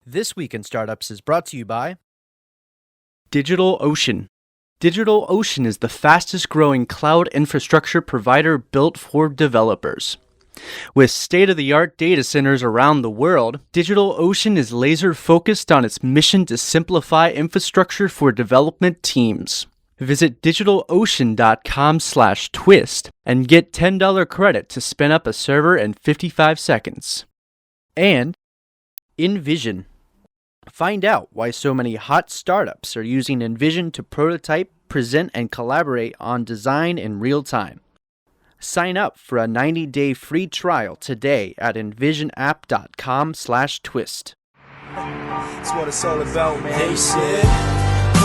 This Week in Startups is brought to you by DigitalOcean. DigitalOcean is the fastest growing cloud infrastructure provider built for developers. With state-of-the-art data centers around the world, DigitalOcean is laser-focused on its mission to simplify infrastructure for development teams. Visit DigitalOcean.com/twist and get $10 credit to spin up a server in 55 seconds. And InVision. Find out why so many hot startups are using InVision to prototype, present, and collaborate on design in real time. Sign up for a 90-day free trial today at envisionapp.com/twist. That's what it's all about, man. They said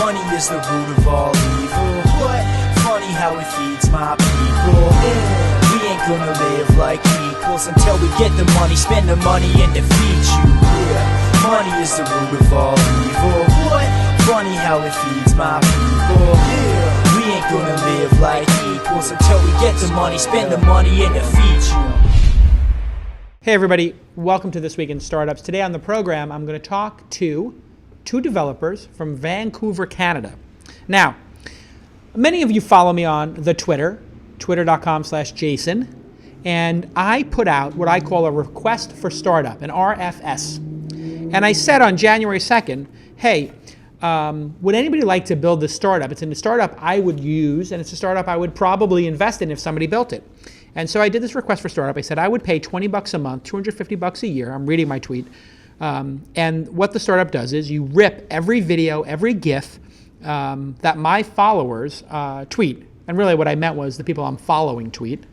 money is the root of all evil. What? Funny how it feeds my people. We ain't gonna live like equals until we get the money, spend the money, and defeat you. Yeah. Money is the root of all evil. What? Funny how it feeds my people. Yeah. We ain't gonna live like equals until we get the money, spend the money, and defeat you. Hey everybody, welcome to This Week in Startups. Today on the program, I'm going to talk to two developers from Vancouver, Canada. Now, many of you follow me on the twitter.com/Jason, and I put out what I call a request for startup, an RFS. And I said on January 2nd, hey, would anybody like to build this startup? It's in the startup I would use, and it's a startup I would probably invest in if somebody built it. And so I did this request for startup. I said I would pay $20 a month, $250 a year. I'm reading my tweet. And what the startup does is you rip every video, every GIF that my followers tweet. And really what I meant was the people I'm following tweet,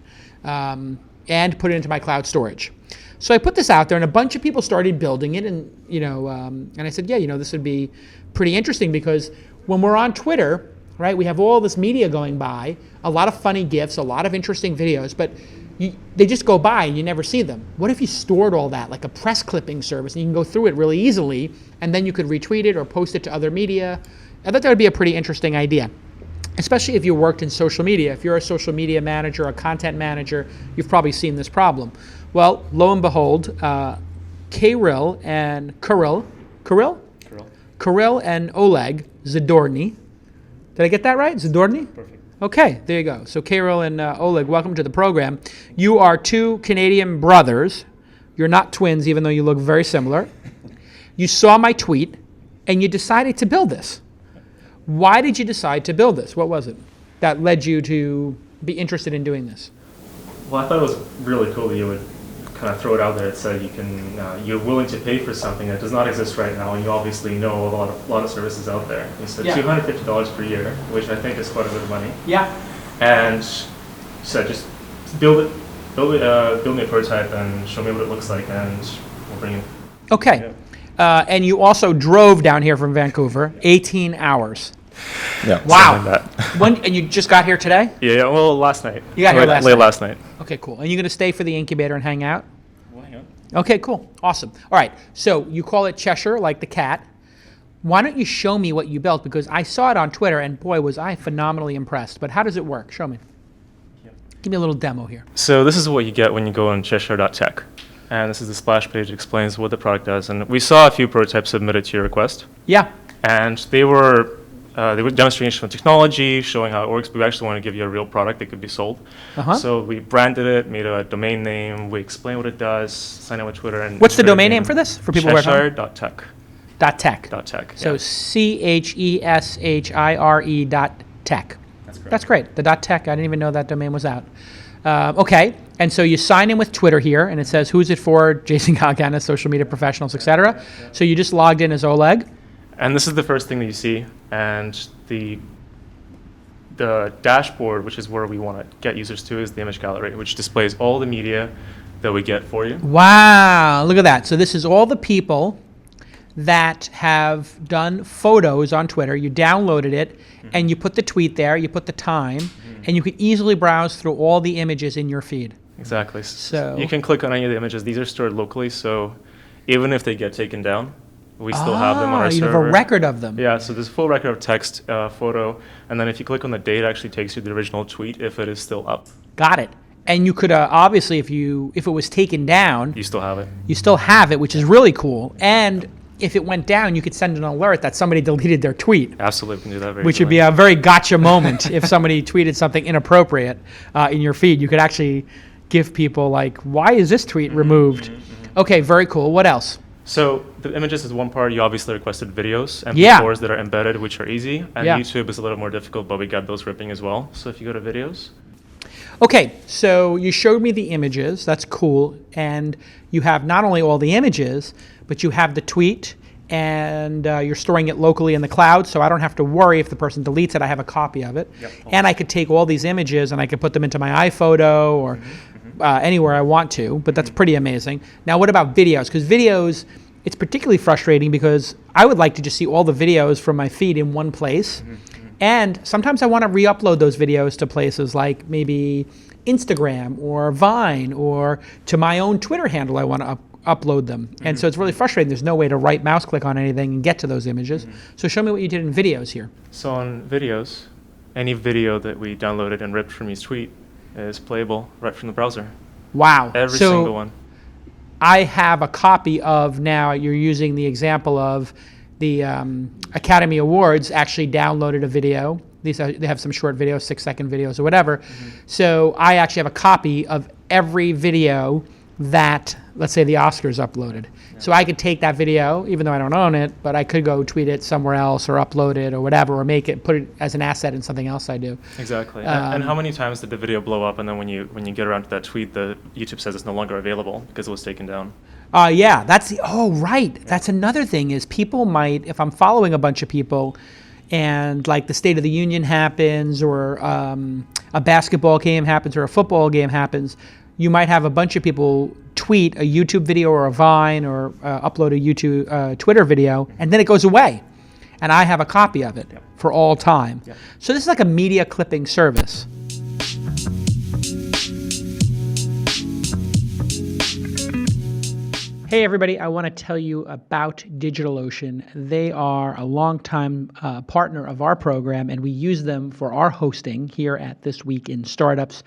and put it into my cloud storage. So I put this out there, and a bunch of people started building it, and and I said, yeah, this would be pretty interesting because when we're on Twitter, right, we have all this media going by, a lot of funny GIFs, a lot of interesting videos, but they just go by and you never see them. What if you stored all that like a press clipping service, and you can go through it really easily, and then you could retweet it or post it to other media? I thought that would be a pretty interesting idea, especially if you worked in social media. If you're a social media manager, a content manager, you've probably seen this problem. Well, lo and behold, Kirill and Oleg Zdornyy. Did I get that right? Zdornyy? Perfect. Okay, there you go. So Kirill and Oleg, welcome to the program. You are two Canadian brothers. You're not twins, even though you look very similar. You saw my tweet, and you decided to build this. Why did you decide to build this? What was it that led you to be interested in doing this? Well, I thought it was really cool that you would kind of throw it out there. It said you're willing to pay for something that does not exist right now, and you obviously know a lot of services out there. You said $250 per year, which I think is quite a bit of money. Yeah. And you said just build me a prototype and show me what it looks like, and we'll bring it. Okay. Yeah. And you also drove down here from Vancouver, 18 hours. Yeah. Wow. Like And you just got here today? Yeah. Well, last night. You got here late last night. Okay, cool. And you're going to stay for the incubator and hang out? Well, hang on. Okay, cool. Awesome. All right. So you call it Cheshire, like the cat. Why don't you show me what you built? Because I saw it on Twitter, and boy, was I phenomenally impressed. But how does it work? Show me. Yeah. Give me a little demo here. So this is what you get when you go on Cheshire.tech. And this is the splash page that explains what the product does. And we saw a few prototypes submitted to your request. Yeah. And they were demonstration of technology, showing how it works, but we actually want to give you a real product that could be sold. Uh-huh. So we branded it, made a domain name, we explain what it does, sign up with Twitter. And what's the domain name for this? For people who are Cheshire.tech. .tech. .tech. So yeah. CHESHIRE.tech. That's correct. That's great. The .tech, I didn't even know that domain was out. Okay, and so you sign in with Twitter here, and it says, who's it for? Jason Galgana, social media professionals, etc. Yeah. So you just logged in as Oleg. And this is the first thing that you see, and the dashboard, which is where we want to get users to, is the image gallery, which displays all the media that we get for you. Wow, look at that. So this is all the people that have done photos on Twitter. You downloaded it, and you put the tweet there, you put the time, and you can easily browse through all the images in your feed. Exactly. So you can click on any of the images. These are stored locally, so even if they get taken down, we still have them on our server. You have a record of them. Yeah, so there's a full record of text, photo, and then if you click on the date, it actually takes you to the original tweet if it is still up. Got it. And you could obviously, if it was taken down, you still have it. You still have it, which is really cool. And if it went down, you could send an alert that somebody deleted their tweet. Absolutely, we can do that very Which would be a very gotcha moment if somebody tweeted something inappropriate in your feed. You could actually give people like, why is this tweet removed? Okay, very cool. What else? So the images is one part. You obviously requested videos, MP4s that are embedded, which are easy. And YouTube is a little more difficult, but we got those ripping as well. So if you go to videos. Okay, so you showed me the images. That's cool. And you have not only all the images, but you have the tweet, and you're storing it locally in the cloud, so I don't have to worry if the person deletes it. I have a copy of it. Yep. And I could take all these images and I could put them into my iPhoto or anywhere I want to, but that's pretty amazing. Now, what about videos? Because videos, it's particularly frustrating because I would like to just see all the videos from my feed in one place. And sometimes I want to re-upload those videos to places like maybe Instagram or Vine, or to my own Twitter handle I want to upload them. And so it's really frustrating. There's no way to right mouse click on anything and get to those images. So show me what you did in videos here. So on videos, any video that we downloaded and ripped from each tweet is playable right from the browser. Wow. Every single one. I have a copy of, now you're using the example of the Academy Awards actually downloaded a video. They have some short videos, 6-second videos or whatever. So I actually have a copy of every video that, let's say, the Oscars uploaded. So I could take that video, even though I don't own it, but I could go tweet it somewhere else or upload it or whatever, or put it as an asset in something else I do. Exactly. And how many times did the video blow up, and then when you get around to that tweet, the YouTube says it's no longer available because it was taken down? Yeah, right. That's another thing is people might, if I'm following a bunch of people and like the State of the Union happens, or a basketball game happens, or a football game happens, you might have a bunch of people tweet a YouTube video or a Vine or upload a YouTube Twitter video, and then it goes away. And I have a copy of it for all time. So this is like a media clipping service. Hey everybody, I want to tell you about DigitalOcean. They are a longtime partner of our program, and we use them for our hosting here at This Week in Startups.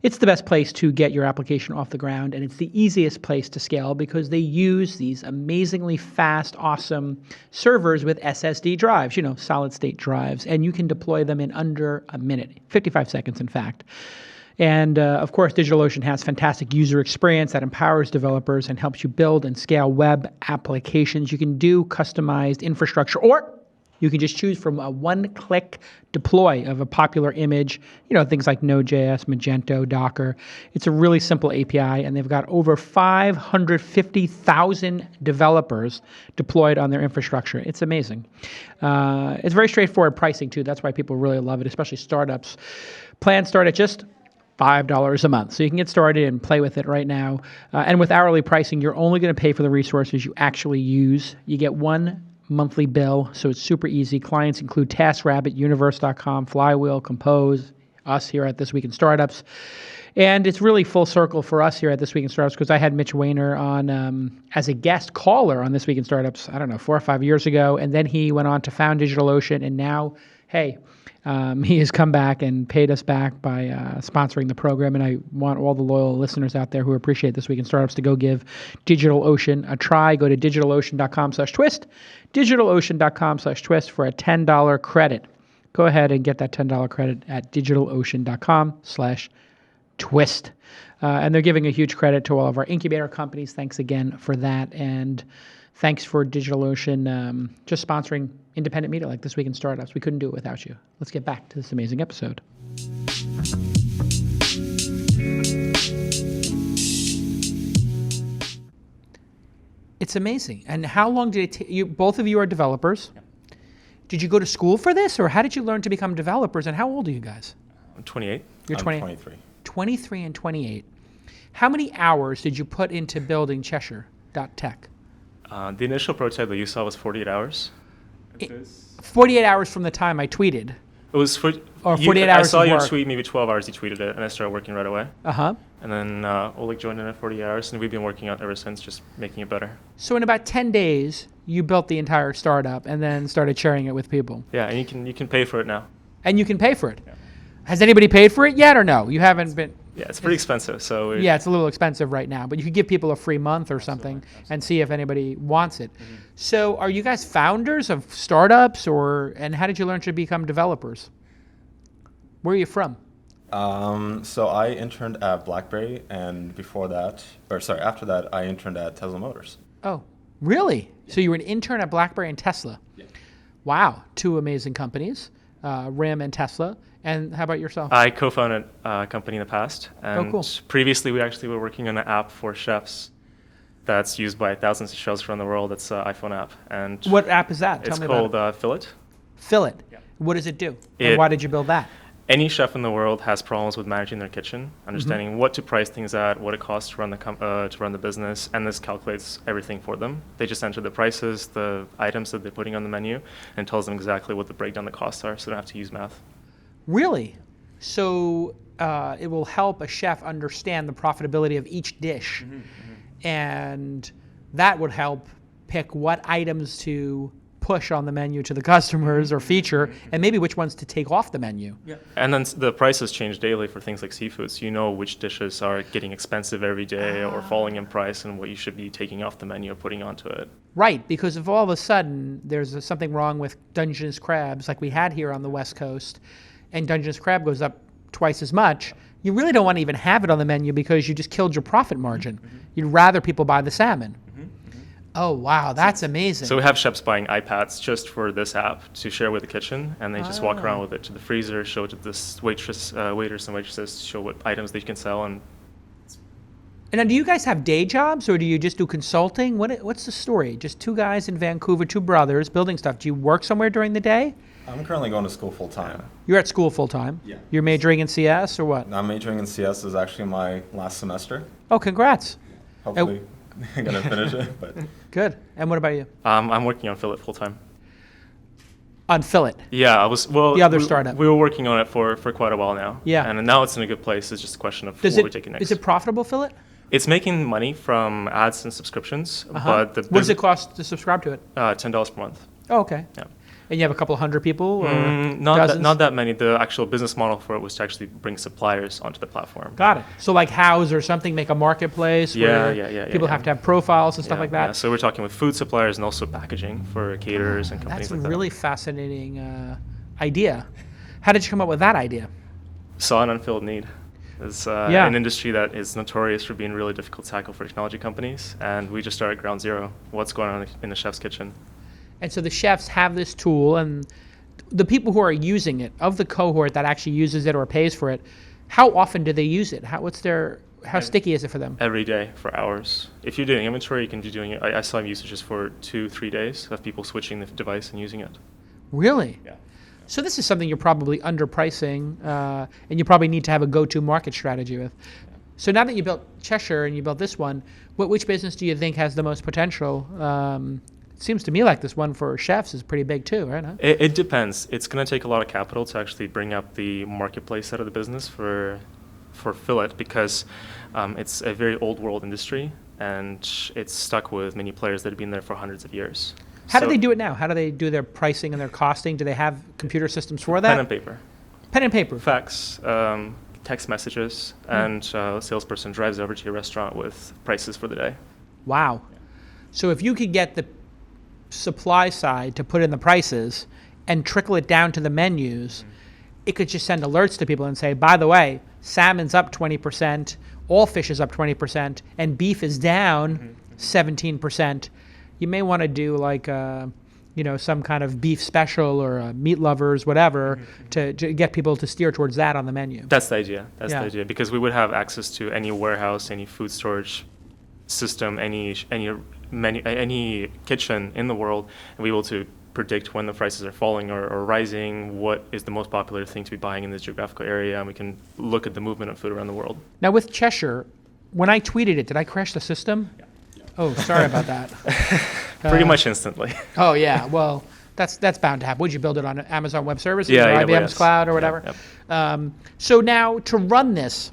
It's the best place to get your application off the ground, and it's the easiest place to scale because they use these amazingly fast, awesome servers with SSD drives, solid state drives, and you can deploy them in under a minute, 55 seconds in fact. And of course, DigitalOcean has fantastic user experience that empowers developers and helps you build and scale web applications. You can do customized infrastructure, or you can just choose from a one-click deploy of a popular image, things like Node.js, Magento, Docker. It's a really simple API, and they've got over 550,000 developers deployed on their infrastructure. It's amazing. It's very straightforward pricing, too. That's why people really love it, especially startups. Plans start at just $5 a month. So you can get started and play with it right now. And with hourly pricing, you're only going to pay for the resources you actually use. You get one monthly bill, so it's super easy. Clients include TaskRabbit, Universe.com, Flywheel, Compose, us here at This Week in Startups. And it's really full circle for us here at This Week in Startups because I had Mitch Weiner on as a guest caller on This Week in Startups, 4 or 5 years ago. And then he went on to found DigitalOcean, and now, he has come back and paid us back by sponsoring the program, and I want all the loyal listeners out there who appreciate This Week in Startups to go give DigitalOcean a try. Go to DigitalOcean.com/twist, DigitalOcean.com/twist for a $10 credit. Go ahead and get that $10 credit at DigitalOcean.com/twist. And they're giving a huge credit to all of our incubator companies. Thanks again for that, and thanks for DigitalOcean just sponsoring independent media like This Week in Startups. We couldn't do it without you. Let's get back to this amazing episode. It's amazing. And how long did it take you? Both of you are developers. Yep. Did you go to school for this, or how did you learn to become developers, and how old are you guys? I'm 28. You're I'm 23. 23 and 28. How many hours did you put into building Cheshire.tech? The initial prototype that you saw was 48 hours. 48 hours from the time I tweeted. It was 48 I hours saw of your work. tweet, maybe 12 hours you tweeted it, and I started working right away. Uh-huh. And then Oleg joined in at 40 hours, and we've been working on it ever since, just making it better. So in about 10 days, you built the entire startup and then started sharing it with people. Yeah, and you can pay for it now. And you can pay for it. Yeah. Has anybody paid for it yet or no? You haven't been... Yeah, it's pretty expensive. So Yeah, it's a little expensive right now, but you could give people a free month or something and see if anybody wants it. So are you guys founders of startups, and how did you learn to become developers? Where are you from? So I interned at BlackBerry, and after that, I interned at Tesla Motors. Oh, really? So you were an intern at BlackBerry and Tesla? Yeah. Wow, two amazing companies, RIM and Tesla. And how about yourself? I co-founded a company in the past. And cool. Previously, we actually were working on an app for chefs that's used by thousands of chefs around the world. It's an iPhone app. And What app is that? Tell it's me called about it. Fillet. Fillet. Yeah. What does it do? And why did you build that? Any chef in the world has problems with managing their kitchen, understanding what to price things at, what it costs to run the business, and this calculates everything for them. They just enter the prices, the items that they're putting on the menu, and tells them exactly what the breakdown the costs are, so they don't have to use math. Really? So it will help a chef understand the profitability of each dish, and that would help pick what items to push on the menu to the customers or feature, and maybe which ones to take off the menu. Yeah. And then the prices change daily for things like seafood, so you know which dishes are getting expensive every day or falling in price, and what you should be taking off the menu or putting onto it. Right, because if all of a sudden there's something wrong with Dungeness crabs like we had here on the West Coast, and Dungeness crab goes up twice as much, you really don't want to even have it on the menu because you just killed your profit margin. You'd rather people buy the salmon. Oh, wow, that's amazing. So we have chefs buying iPads just for this app to share with the kitchen, and they just walk around with it to the freezer, show it to this waiters and waitresses to show what items they can sell. And now, do you guys have day jobs, or do you just do consulting? What's the story? Just two guys in Vancouver, two brothers, building stuff. Do you work somewhere during the day? I'm currently going to school full time. You're at school full time? Yeah. You're majoring in CS or what? I'm majoring in CS. This is actually my last semester. Oh, congrats. Hopefully, I'm going to finish it. But Good. And what about you? I'm working on Fillet full time. On Fillet? Yeah, the other startup. We were working on it for quite a while now. Yeah. And now it's in a good place. It's just a question of what we're taking next. Is it profitable, Fillet? It's making money from ads and subscriptions, but what does it cost to subscribe to it? $10 per month. Oh, okay. Yeah. And you have a couple hundred people? Or Not that many. The actual business model for it was to actually bring suppliers onto the platform. Got it. So like House or something, make a marketplace where people have to have profiles and stuff like that? Yeah. So we're talking with food suppliers and also packaging for caterers and companies like that. That's a really fascinating idea. How did you come up with that idea? Saw an unfilled need. It's an industry that is notorious for being really difficult to tackle for technology companies, and we just started ground zero. What's going on in the chef's kitchen? And so the chefs have this tool, and the people who are using it, of the cohort that actually uses it or pays for it, how often do they use it? How sticky is it for them? Every day for hours. If you're doing inventory, you can be doing it. I saw usages for 2-3 days of people switching the device and using it. Really? Yeah. So this is something you're probably underpricing, and you probably need to have a go-to market strategy with. So now that you built Cheshire and you built this one, which business do you think has the most potential? It seems to me like this one for chefs is pretty big too, right? Huh? It depends. It's going to take a lot of capital to actually bring up the marketplace side of the business for Fillet, because it's a very old world industry, and it's stuck with many players that have been there for hundreds of years. How do they do it now? How do they do their pricing and their costing? Do they have computer systems for that? Pen and paper. Pen and paper. Fax, text messages, and a salesperson drives over to your restaurant with prices for the day. Wow. Yeah. So if you could get the supply side to put in the prices and trickle it down to the menus, it could just send alerts to people and say, by the way, salmon's up 20%, all fish is up 20%, and beef is down 17%. You may want to do like some kind of beef special or meat lovers, whatever, to get people to steer towards that on the menu. That's the idea. The idea, because we would have access to any warehouse, any food storage system, any kitchen in the world, and be able to predict when the prices are falling or rising, what is the most popular thing to be buying in this geographical area, and we can look at the movement of food around the world. Now with Cheshire, when I tweeted it, did I crash the system? Yeah. Oh, sorry about that. Pretty much instantly. Oh yeah, well, that's bound to happen. Would you build it on Amazon Web Services or AWS. IBM's cloud or whatever? Yep. So now to run this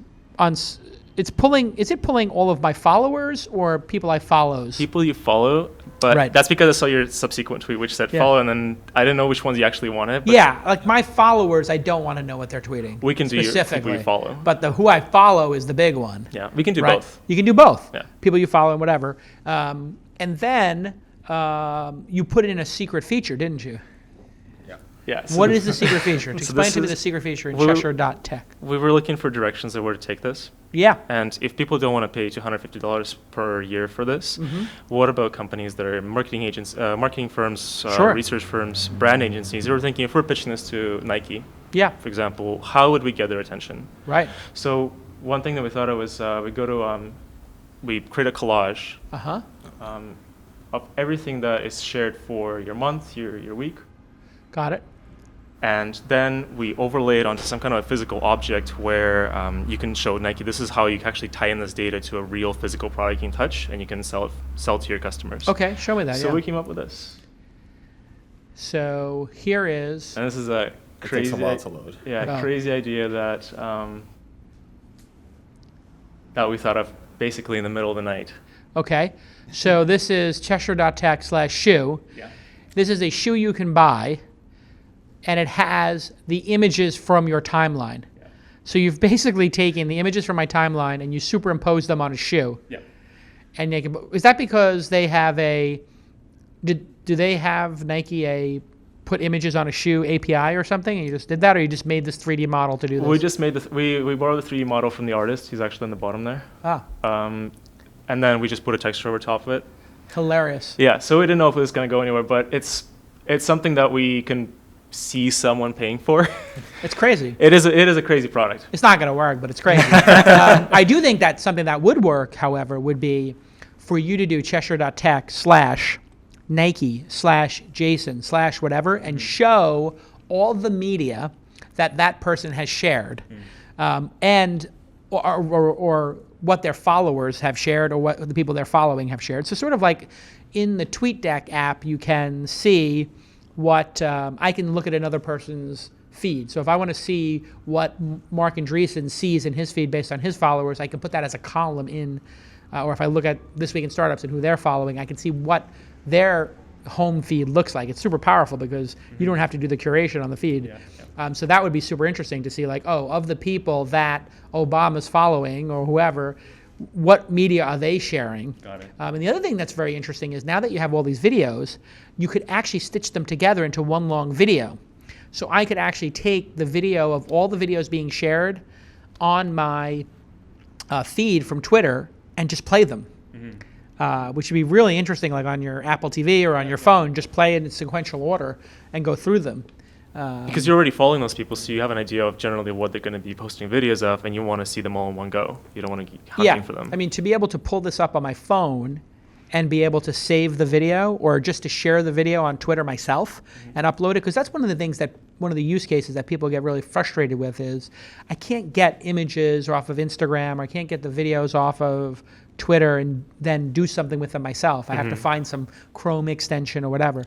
it's pulling. Is it pulling all of my followers or people I follows? People you follow, but Right. that's because I saw your subsequent tweet, which said Yeah. follow, and then I didn't know which ones you actually wanted. But Yeah, like my followers, I don't want to know what they're tweeting. We can do your people specifically. you follow. But the who I follow is the big one. Yeah, we can do Right? both. You can do both. Yeah. People you follow and whatever. And then you put in a secret feature, didn't you? Yeah. What is the secret feature? So Explain this to me is- the secret feature in we were- Cheshire.tech. We were looking for directions of where to take this. Yeah. And if people don't want to pay $250 per year for this, Mm-hmm. what about companies that are marketing agents, marketing firms, Sure. research firms, brand agencies? They were thinking if we're pitching this to Nike, Yeah. for example, how would we get their attention? Right. So one thing that we thought of was we go to, we create a collage Uh-huh. of everything that is shared for your month, your week, Got it. and then we overlay it onto some kind of a physical object where you can show Nike this is how you can actually tie in this data to a real physical product you can touch, and you can sell to your customers. Okay, show me that. So yeah. we came up with this, So here is. and this is a It crazy, takes a while to load. Oh. crazy idea that that we thought of basically in the middle of the night. Okay. So this is Cheshire.tech/shoe. Yeah. This is a shoe you can buy, and it has the images from your timeline. Yeah. So you've basically taken the images from my timeline and you superimpose them on a shoe. Yeah. And they can, is that because they have a? Do they have Nike put images on a shoe API or something? And you just did that, or you just made this 3D model to do this? We just made we borrowed the 3D model from the artist. He's actually on the bottom there. And then we just put a texture over top of it. Hilarious. Yeah, so we didn't know if it was going to go anywhere, but it's something that we can see someone paying for. It's crazy. It is a crazy product. It's not going to work, but it's crazy. I do think that something that would work, however, would be for you to do Cheshire.tech/Nike/Jason/whatever and show all the media that person has shared, and or what their followers have shared or what the people they're following have shared. So sort of like in the TweetDeck app, you can see what I can look at another person's feed. So if I want to see what Mark Andreessen sees in his feed based on his followers, I can put that as a column in, or if I look at This Week in Startups and who they're following, I can see what their home feed looks like. It's super powerful because you don't have to do the curation on the feed. Yeah. So that would be super interesting to see, like, oh, of the people that Obama's following or whoever, what media are they sharing? Got it. And the other thing that's very interesting is now that you have all these videos, you could actually stitch them together into one long video. So I could actually take the video of all the videos being shared on my feed from Twitter and just play them. Which would be really interesting, like on your Apple TV or on your phone, just play it in sequential order and go through them. Because you're already following those people, so you have an idea of generally what they're going to be posting videos of, and you want to see them all in one go. You don't want to keep hunting for them. I mean, to be able to pull this up on my phone and be able to save the video or just to share the video on Twitter myself and upload it, because that's one of the things that, one of the use cases that people get really frustrated with is I can't get images off of Instagram or I can't get the videos off of Twitter and then do something with them myself. I have to find some Chrome extension or whatever.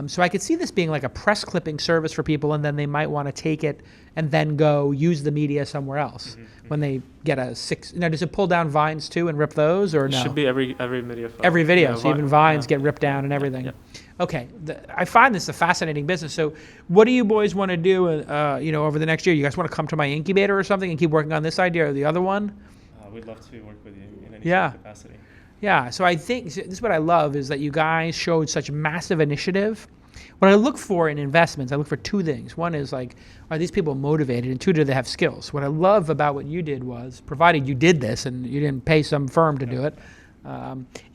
So I could see this being like a press clipping service for people, and then they might want to take it and then go use the media somewhere else when they get a 6. Now, does it pull down Vines too and rip those, or It no? should be every video. File. Every video, Yeah, so even Vines yeah. get ripped down and everything. Yeah. Okay, I find this a fascinating business. So, what do you boys want to do? Over the next year, you guys want to come to my incubator or something and keep working on this idea or the other one? We'd love to work with you in any Yeah. sort of capacity. Yeah, so I think this is what I love is that you guys showed such massive initiative. What I look for in investments, I look for two things. One is like, are these people motivated? And two, do they have skills? What I love about what you did was, provided you did this and you didn't pay some firm to do it,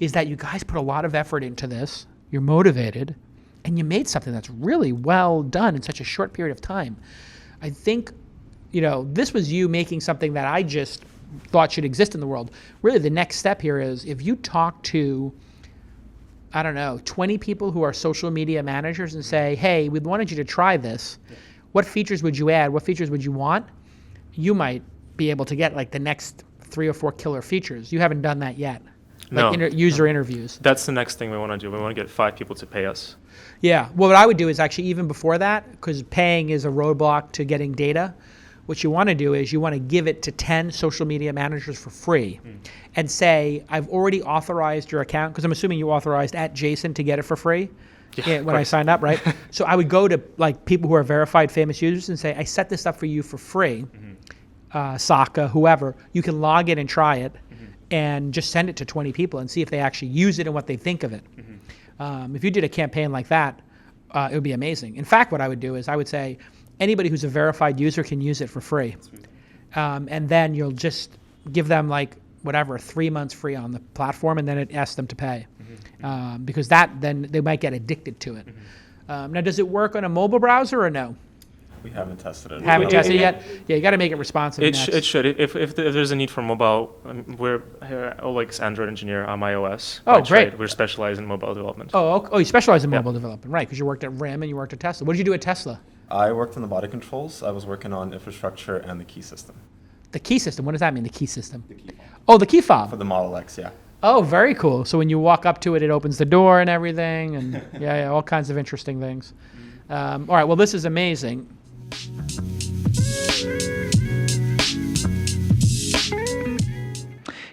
is that you guys put a lot of effort into this. You're motivated, and you made something that's really well done in such a short period of time. I think, this was you making something that I just thought should exist in the world. Really, the next step here is if you talk to 20 people who are social media managers and say, hey, we wanted you to try this. What features would you add? What features would you want? You might be able to get like the next 3 or 4 killer features. You haven't done that yet. Like No. user interviews. That's the next thing we want to do. We want to get 5 people to pay us. Yeah. Well, what I would do is actually even before that, because paying is a roadblock to getting data, what you want to do is you want to give it to 10 social media managers for free and say, I've already authorized your account, because I'm assuming you authorized at Jason to get it for free. Yeah, when I signed up, right? So I would go to like people who are verified famous users and say, I set this up for you for free. Saka, whoever, you can log in and try it and just send it to 20 people and see if they actually use it and what they think of it. If you did a campaign like that, it would be amazing. In fact, what I would do is I would say anybody who's a verified user can use it for free. And then you'll just give them like whatever, 3 months free on the platform, and then it asks them to pay. Because then they might get addicted to it. Now, does it work on a mobile browser or no? We haven't tested it. Haven't tested it yet? Yeah, you got to make it responsive. It should. If there's a need for mobile, we're Oleg's Android engineer. I'm iOS. Oh, great. Trade. We're specialized in mobile development. Oh, you specialize in mobile development, right? Because you worked at RIM and you worked at Tesla. What did you do at Tesla? I worked on the body controls. I was working on infrastructure and the key system. The key system. What does that mean? The key system. The key fob. Oh, the key fob. For the Model X, yeah. Oh, very cool. So when you walk up to it, it opens the door and everything, and yeah, all kinds of interesting things. All right. Well, this is amazing.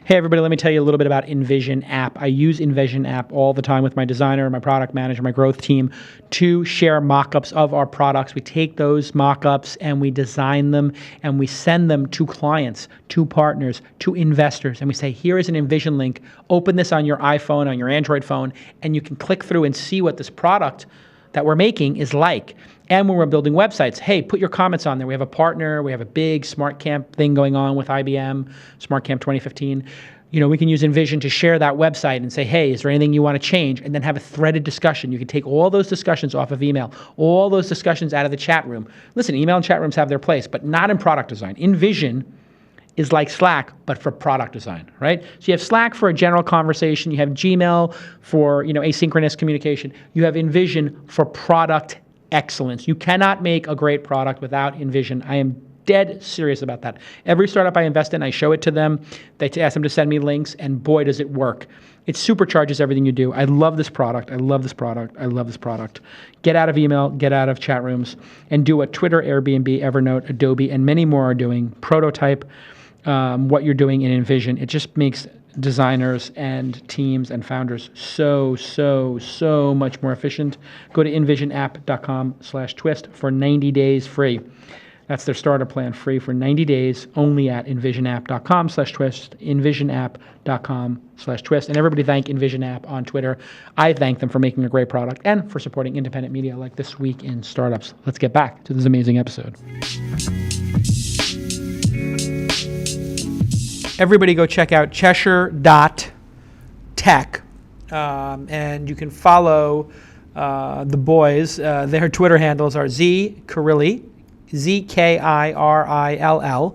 Hey everybody, let me tell you a little bit about InVision app. I use InVision app all the time with my designer, my product manager, my growth team to share mock-ups of our products. We take those mock-ups and we design them and we send them to clients, to partners, to investors. And we say, here is an InVision link. Open this on your iPhone, on your Android phone, and you can click through and see what this product that we're making is like. And when we're building websites, hey, put your comments on there. We have a partner. We have a big Smart Camp thing going on with IBM, Smart Camp 2015. We can use InVision to share that website and say, hey, is there anything you want to change? And then have a threaded discussion. You can take all those discussions off of email, all those discussions out of the chat room. Listen, email and chat rooms have their place, but not in product design. InVision is like Slack, but for product design, right? So you have Slack for a general conversation. You have Gmail for asynchronous communication. You have InVision for product excellence. You cannot make a great product without InVision. I am dead serious about that. Every startup I invest in, I show it to them. They ask them to send me links, and boy, does it work. It supercharges everything you do. I love this product. I love this product. I love this product. Get out of email, get out of chat rooms, and do what Twitter, Airbnb, Evernote, Adobe, and many more are doing. Prototype what you're doing in InVision. It just makes designers and teams and founders so much more efficient. Go to InVisionApp.com/twist for 90 days free. That's their starter plan, free for 90 days, only at InVisionApp.com/twist, InVisionApp.com/twist. And everybody thank InVision App on Twitter. I thank them for making a great product and for supporting independent media like This Week in Startups. Let's get back to this amazing episode. Everybody go check out Cheshire.tech, and you can follow the boys. Their Twitter handles are Kirill, ZKIRILL,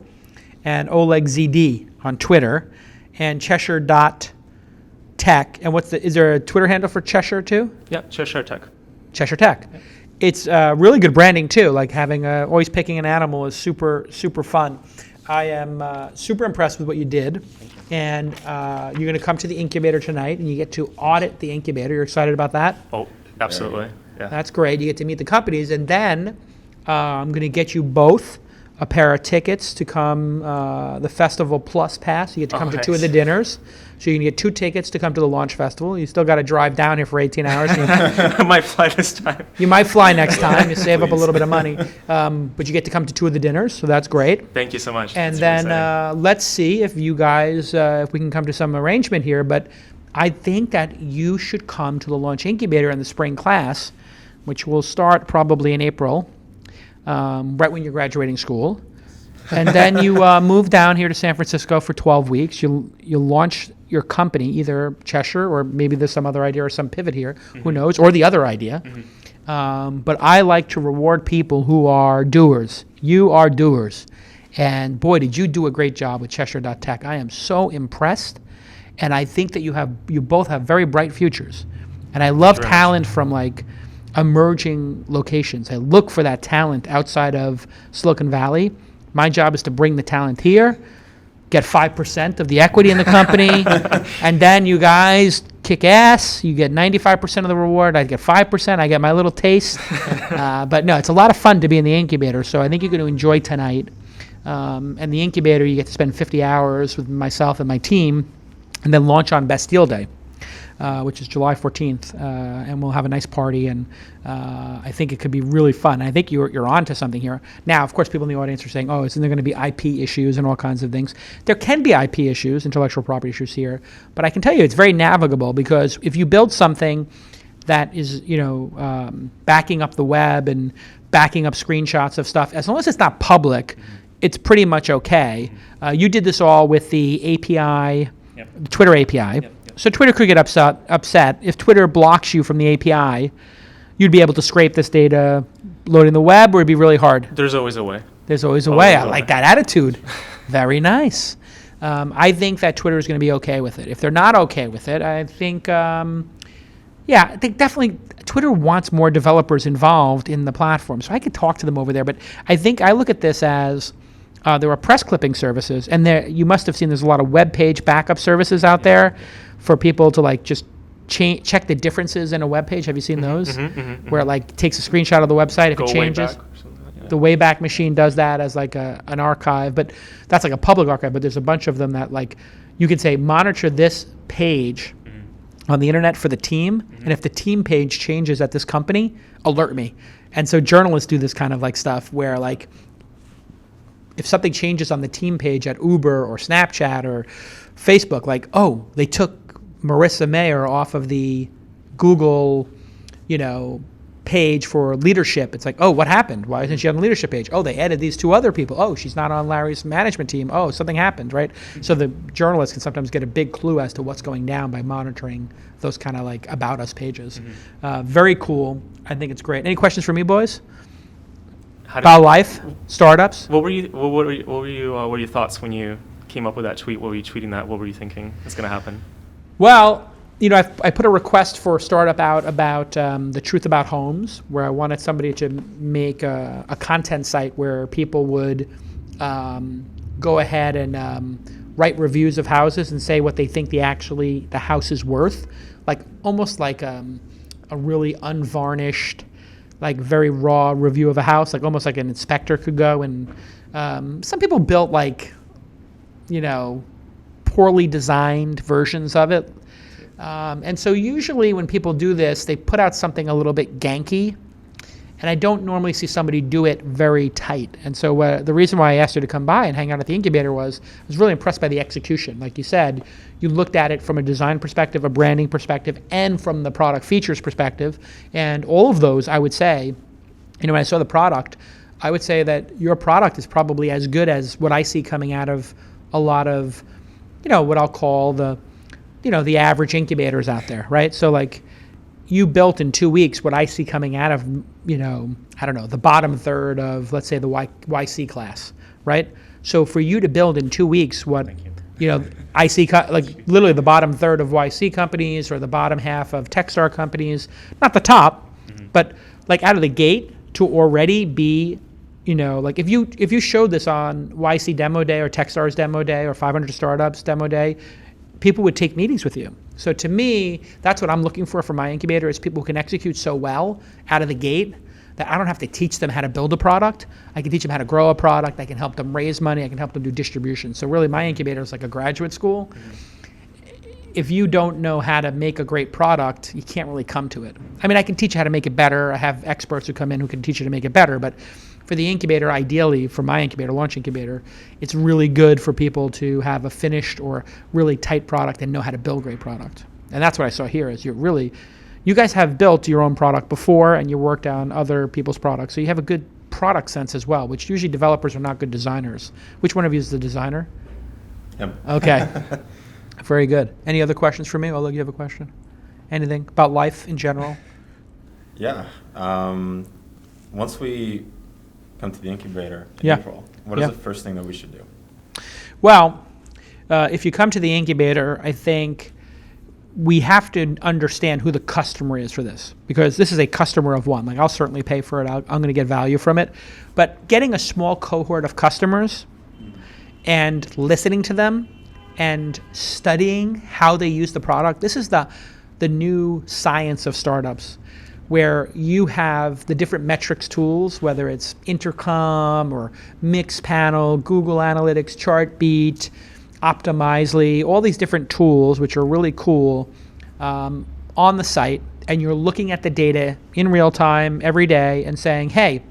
and Oleg ZD on Twitter, and Cheshire.tech. And is there a Twitter handle for Cheshire too? Yeah, Cheshire.tech. Cheshire.tech. Yeah. It's really good branding too. Like having always picking an animal is super fun. I am super impressed with what you did, and you're going to come to the incubator tonight, and you get to audit the incubator. You're excited about that? Oh, absolutely. Yeah. That's great. You get to meet the companies, and then I'm going to get you both a pair of tickets to come, the Festival Plus Pass. You get to come to two of the dinners. So you can get 2 tickets to come to the Launch Festival. You still got to drive down here for 18 hours. I might fly this time. You might fly next time. You save up a little bit of money. But you get to come to 2 of the dinners, so that's great. Thank you so much. And then let's see if you guys, if we can come to some arrangement here. But I think that you should come to the Launch Incubator in the spring class, which will start probably in April, right when you're graduating school. And then you move down here to San Francisco for 12 weeks. You'll launch your company, either Cheshire or maybe there's some other idea or some pivot here, who knows, or the other idea. But I like to reward people who are doers. You are doers. And boy, did you do a great job with Cheshire.tech. I am so impressed. And I think that you both have very bright futures. And I love talent from like emerging locations. I look for that talent outside of Silicon Valley. My job is to bring the talent here, get 5% of the equity in the company, and then you guys kick ass. You get 95% of the reward. I get 5%. I get my little taste. But no, it's a lot of fun to be in the incubator, so I think you're going to enjoy tonight. And the incubator, you get to spend 50 hours with myself and my team, and then launch on Bastille Day, which is July 14th, and we'll have a nice party, and I think it could be really fun. I think you're on to something here. Now, of course, people in the audience are saying, isn't there going to be IP issues and all kinds of things? There can be IP issues, intellectual property issues here, but I can tell you it's very navigable, because if you build something that is, backing up the web and backing up screenshots of stuff, as long as it's not public, it's pretty much okay. You did this all with the API, the Twitter API. So Twitter could get upset. If Twitter blocks you from the API, you'd be able to scrape this data loading the web, or it'd be really hard. There's always a way. There's always a way. I like that attitude. Very nice. I think that Twitter is going to be okay with it. If they're not okay with it, I think, I think definitely Twitter wants more developers involved in the platform. So I could talk to them over there. But I think I look at this as there are press clipping services, and you must have seen there's a lot of web page backup services out there for people to just check the differences in a web page. Have you seen those? Where it takes a screenshot of the website if it changes. The Wayback Machine does that as an archive, but that's a public archive. But there's a bunch of them that you can say monitor this page on the internet for the team, and if the team page changes at this company, alert me. And so journalists do this kind of stuff where if something changes on the team page at Uber or Snapchat or Facebook, they took Marissa Mayer off of the Google, page for leadership. It's what happened? Why isn't she on the leadership page? They added these two other people. She's not on Larry's management team. Something happened, right? So the journalists can sometimes get a big clue as to what's going down by monitoring those kind of about us pages. Very cool. I think it's great. Any questions for me, boys? About life, startups. What were your thoughts when you came up with that tweet? What were you tweeting that? What were you thinking is going to happen? Well, I put a request for a startup out about the truth about homes, where I wanted somebody to make a content site where people would go ahead and write reviews of houses and say what they think the house is worth, almost like a really unvarnished, very raw review of a house, almost like an inspector could go. And some people built poorly designed versions of it. And so usually when people do this, they put out something a little bit ganky, and I don't normally see somebody do it very tight. And so the reason why I asked you to come by and hang out at the incubator was I was really impressed by the execution. Like you said, you looked at it from a design perspective, a branding perspective, and from the product features perspective. And all of those, I would say, when I saw the product, I would say that your product is probably as good as what I see coming out of a lot of, what I'll call the average incubators out there, right? So you built in 2 weeks what I see coming out of, I don't know, the bottom third of, let's say, the YC class, right? So for you to build in 2 weeks what, I see literally the bottom third of YC companies or the bottom half of Techstar companies, not the top, but out of the gate to already be, if you showed this on YC demo day or Techstar's demo day or 500 startups demo day, people would take meetings with you. So to me, that's what I'm looking for my incubator, is people who can execute so well out of the gate that I don't have to teach them how to build a product. I can teach them how to grow a product. I can help them raise money. I can help them do distribution. So really my incubator is like a graduate school. If you don't know how to make a great product, you can't really come to it. I mean, I can teach you how to make it better. I have experts who come in who can teach you to make it better, but for the incubator, ideally, for my incubator, LAUNCH Incubator, it's really good for people to have a finished or really tight product and know how to build great product. And that's what I saw here, is you guys have built your own product before and you worked on other people's products. So you have a good product sense as well, which usually developers are not good designers. Which one of you is the designer? Yep. Okay. Very good. Any other questions for me? Oleg, you have a question? Anything about life in general? Yeah. Once we come to the incubator in April, what is the first thing that we should do? Well, if you come to the incubator, I think we have to understand who the customer is for this, because this is a customer of one. I'll certainly pay for it. I'm going to get value from it. But getting a small cohort of customers and listening to them and studying how they use the product, this is the new science of startups. where you have the different metrics tools, whether it's Intercom or Mixpanel, Google Analytics, Chartbeat, Optimizely, all these different tools, which are really cool, on the site, and you're looking at the data in real time every day and saying, hey,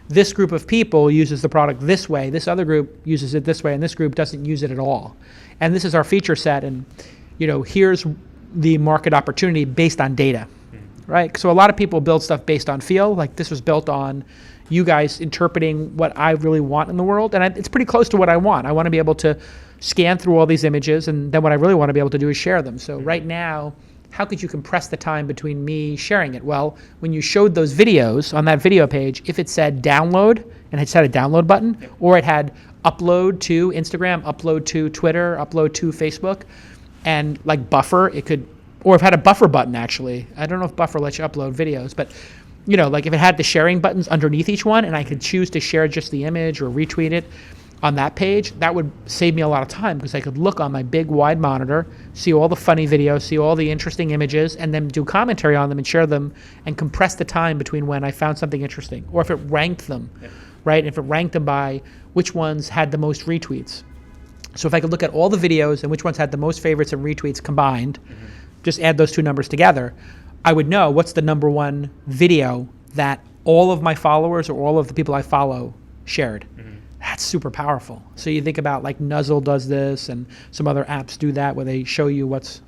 this group of people uses the product this way, this other group uses it this way, and this group doesn't use it at all. And this is our feature set, and here's the market opportunity based on data, right? So a lot of people build stuff based on feel, like this was built on you guys interpreting what I really want in the world, and it's pretty close to what I want. I want to be able to scan through all these images, and then what I really want to be able to do is share them. So right now, how could you compress the time between me sharing it? Well, when you showed those videos on that video page, if it said download and it said a download button, or it had upload to Instagram, upload to Twitter, upload to Facebook, and like buffer, it could, or if it had a buffer button actually. I don't know if buffer lets you upload videos, but like if it had the sharing buttons underneath each one and I could choose to share just the image or retweet it on that page, that would save me a lot of time because I could look on my big wide monitor, see all the funny videos, see all the interesting images, and then do commentary on them and share them and compress the time between when I found something interesting. Or if it ranked them, right? If it ranked them by which ones had the most retweets. So if I could look at all the videos and which ones had the most favorites and retweets combined, just add those two numbers together, I would know what's the number one video that all of my followers or all of the people I follow shared. That's super powerful. So you think about like Nuzzle does this, and some other apps do that where they show you what's,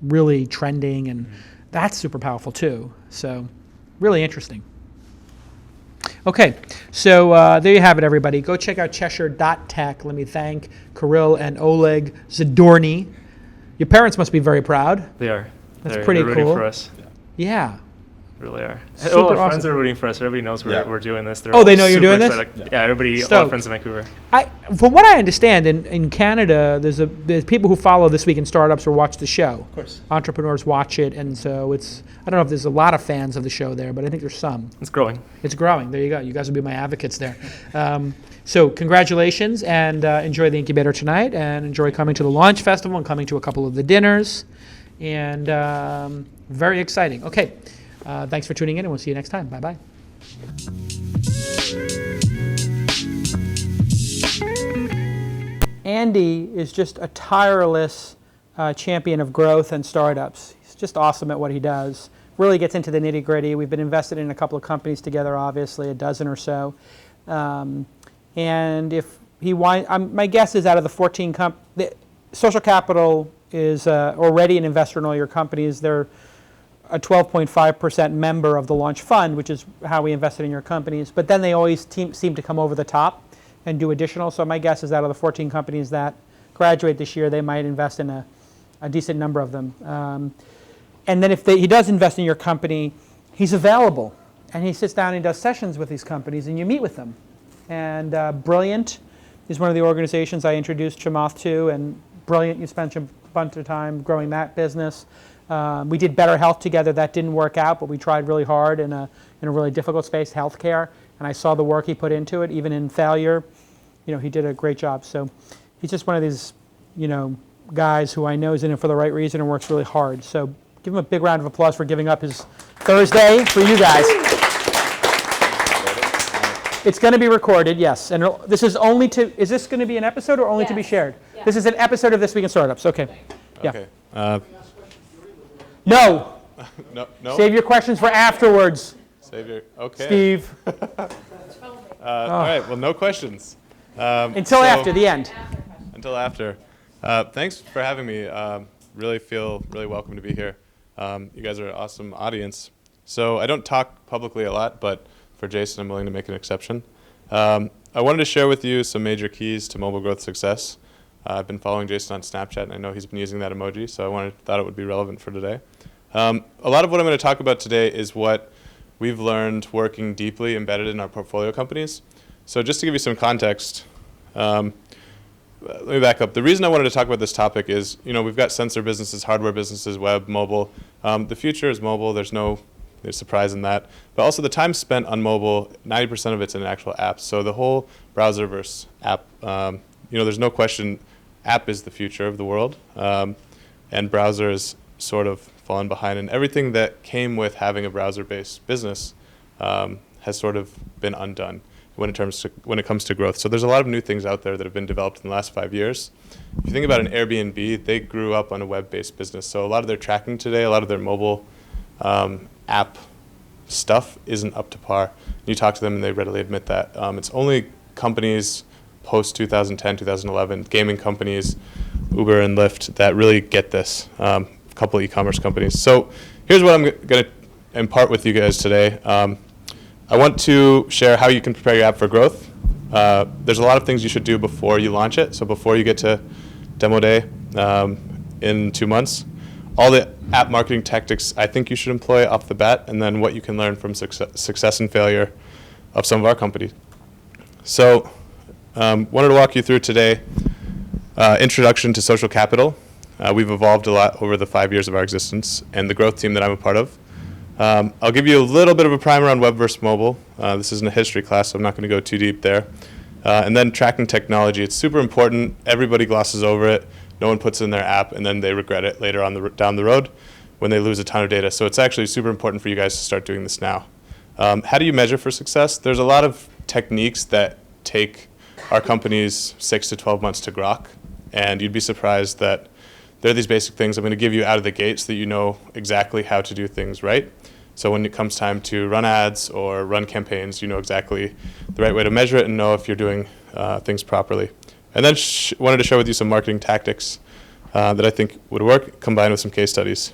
really trending, and that's super powerful too. So really interesting. Okay, so there you have it, everybody. Go check out Cheshire.tech. Let me thank Kirill and Oleg Zdornyy. Your parents must be very proud. They are. That's pretty they're cool. Rooting for us. Yeah. Really are. Super all our awesome. friends are rooting for us. Everybody knows we're doing this. They're Oh, they all know you're super doing this? excited. Yeah, everybody, all Stoked. our friends in Vancouver. From what I understand, in Canada, there's people who follow This Week in Startups or watch the show. Of course. Entrepreneurs watch it, and so I don't know if there's a lot of fans of the show there, but I think there's some. It's growing. It's growing. There you go. You guys will be my advocates there. So congratulations, and enjoy the incubator tonight, and enjoy coming to the Launch Festival and coming to a couple of the dinners, and very exciting. Okay. Thanks for tuning in, and we'll see you next time. Bye-bye. Andy is just a tireless champion of growth and startups. He's just awesome at what he does. Really gets into the nitty-gritty. We've been invested in a couple of companies together, obviously, a dozen or so. And if he my guess is out of the 14 Social Capital is already an investor in all your companies. They're a 12.5% member of the Launch Fund, which is how we invested in your companies. But then they always seem to come over the top and do additional. So my guess is out of the 14 companies that graduate this year, they might invest in a decent number of them. And then if he does invest in your company, he's available. And he sits down and does sessions with these companies, and you meet with them. And Brilliant is one of the organizations I introduced Chamath to. And Brilliant, you spent a bunch of time growing that business. We did Better Health together. That didn't work out, but we tried really hard in a really difficult space, healthcare. And I saw the work he put into it, even in failure. He did a great job. So he's just one of these, guys who I know is in it for the right reason and works really hard. So give him a big round of applause for giving up his Thursday for you guys. It's going to be recorded, yes. And this is only is this going to be an episode or only to be shared? Yes. This is an episode of This Week in Startups. Okay. Yeah. Okay. No. No. Save your questions for afterwards. Okay. Steve. All right. Well, no questions. Until after the end. Until after. Thanks for having me. Really feel really welcome to be here. You guys are an awesome audience. So I don't talk publicly a lot, but for Jason, I'm willing to make an exception. I wanted to share with you some major keys to mobile growth success. I've been following Jason on Snapchat, and I know he's been using that emoji, so I thought it would be relevant for today. A lot of what I'm going to talk about today is what we've learned working deeply embedded in our portfolio companies. So just to give you some context, let me back up. The reason I wanted to talk about this topic is, we've got sensor businesses, hardware businesses, web, mobile. The future is mobile. There's no surprise in that. But also the time spent on mobile, 90% of it's in actual apps. So the whole browser versus app, there's no question app is the future of the world. And browser is sort of fallen behind, and everything that came with having a browser-based business has sort of been undone when it comes to growth. So there's a lot of new things out there that have been developed in the last 5 years. If you think about an Airbnb, they grew up on a web-based business. So a lot of their tracking today, a lot of their mobile app stuff isn't up to par. You talk to them and they readily admit that. It's only companies post 2010, 2011, gaming companies, Uber and Lyft, that really get this, a couple of e-commerce companies. So here's what I'm going to impart with you guys today. I want to share how you can prepare your app for growth. There's a lot of things you should do before you launch it. So before you get to demo day in 2 months, all the app marketing tactics I think you should employ off the bat, and then what you can learn from success and failure of some of our companies. So wanted to walk you through today introduction to Social Capital. We've evolved a lot over the 5 years of our existence and the growth team that I'm a part of. I'll give you a little bit of a primer on web versus mobile. This isn't a history class, so I'm not going to go too deep there. And then tracking technology. It's super important. Everybody glosses over it. No one puts it in their app, and then they regret it later on down the road when they lose a ton of data. So it's actually super important for you guys to start doing this now. How do you measure for success? There's a lot of techniques that take our companies 6 to 12 months to grok, and you'd be surprised that there are these basic things I'm going to give you out of the gate so that you know exactly how to do things right. So when it comes time to run ads or run campaigns, you know exactly the right way to measure it and know if you're doing things properly. And then wanted to share with you some marketing tactics that I think would work, combined with some case studies.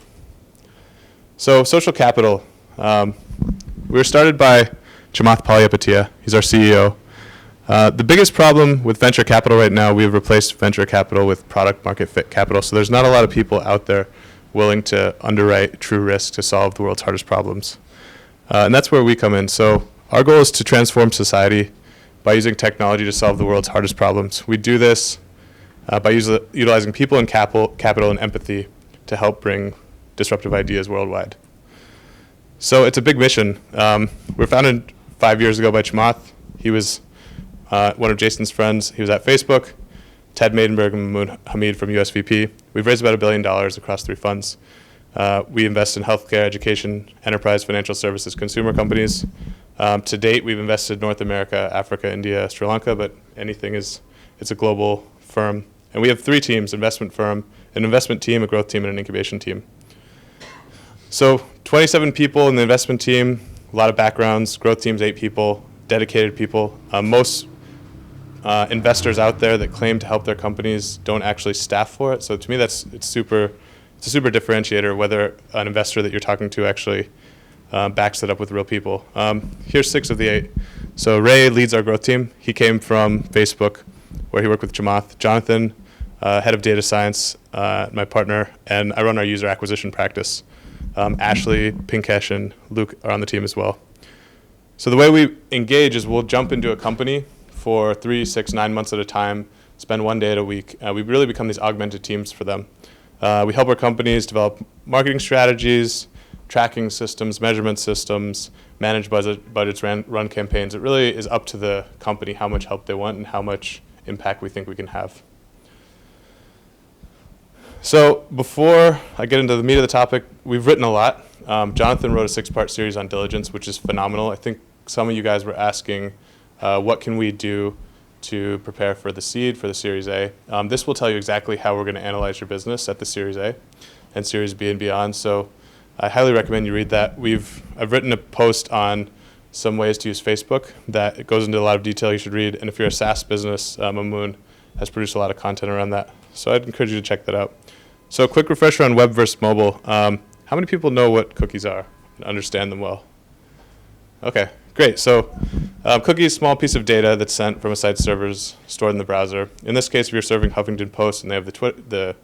So Social Capital, we were started by Chamath Palihapitiya. He's our CEO. The biggest problem with venture capital right now, we've replaced venture capital with product market fit capital. So there's not a lot of people out there willing to underwrite true risk to solve the world's hardest problems. And that's where we come in. So our goal is to transform society by using technology to solve the world's hardest problems. We do this by utilizing people and capital and empathy to help bring disruptive ideas worldwide. So it's a big mission. We were founded 5 years ago by Chamath. He was one of Jason's friends. He was at Facebook. Ted Maidenberg and Mahmoud Hamid from USVP. We've raised about $1 billion across 3 funds. We invest in healthcare, education, enterprise, financial services, consumer companies. To date, we've invested North America, Africa, India, Sri Lanka, but it's a global firm. And we have 3 teams: investment firm, an investment team, a growth team, and an incubation team. So 27 people in the investment team, a lot of backgrounds. Growth team's 8 people, dedicated people. Most investors out there that claim to help their companies don't actually staff for it. So to me, it's a super differentiator whether an investor that you're talking to actually backs it up with real people. Here's 6 of the 8. So Ray leads our growth team. He came from Facebook, where he worked with Chamath. Jonathan, head of data science, my partner, and I run our user acquisition practice. Ashley, Pinkesh, and Luke are on the team as well. So the way we engage is we'll jump into a company for 3, 6, 9 months at a time, spend 1 day a week. We really become these augmented teams for them. We help our companies develop marketing strategies, tracking systems, measurement systems, manage budgets, run campaigns. It really is up to the company how much help they want and how much impact we think we can have. So before I get into the meat of the topic, we've written a lot. Jonathan wrote a 6-part series on diligence, which is phenomenal. I think some of you guys were asking, what can we do to prepare for the seed, for the Series A? This will tell you exactly how we're going to analyze your business at the Series A and Series B and beyond. So I highly recommend you read that. I've written a post on some ways to use Facebook that it goes into a lot of detail you should read. And if you're a SaaS business, Mamoon has produced a lot of content around that. So I'd encourage you to check that out. So a quick refresher on web versus mobile. How many people know what cookies are and understand them well? Okay, great. So cookies, small piece of data that's sent from a site's servers stored in the browser. In this case, if you're serving Huffington Post and they have the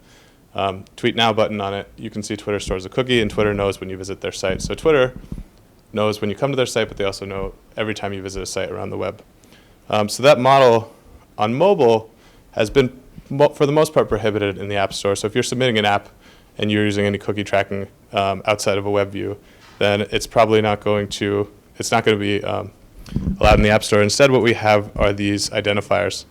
Tweet Now button on it, you can see Twitter stores a cookie, and Twitter knows when you visit their site. So Twitter knows when you come to their site, but they also know every time you visit a site around the web. So that model on mobile has been, for the most part, prohibited in the App Store. So if you're submitting an app and you're using any cookie tracking outside of a web view, then it's probably not going to be allowed in the App Store. Instead, what we have are these identifiers.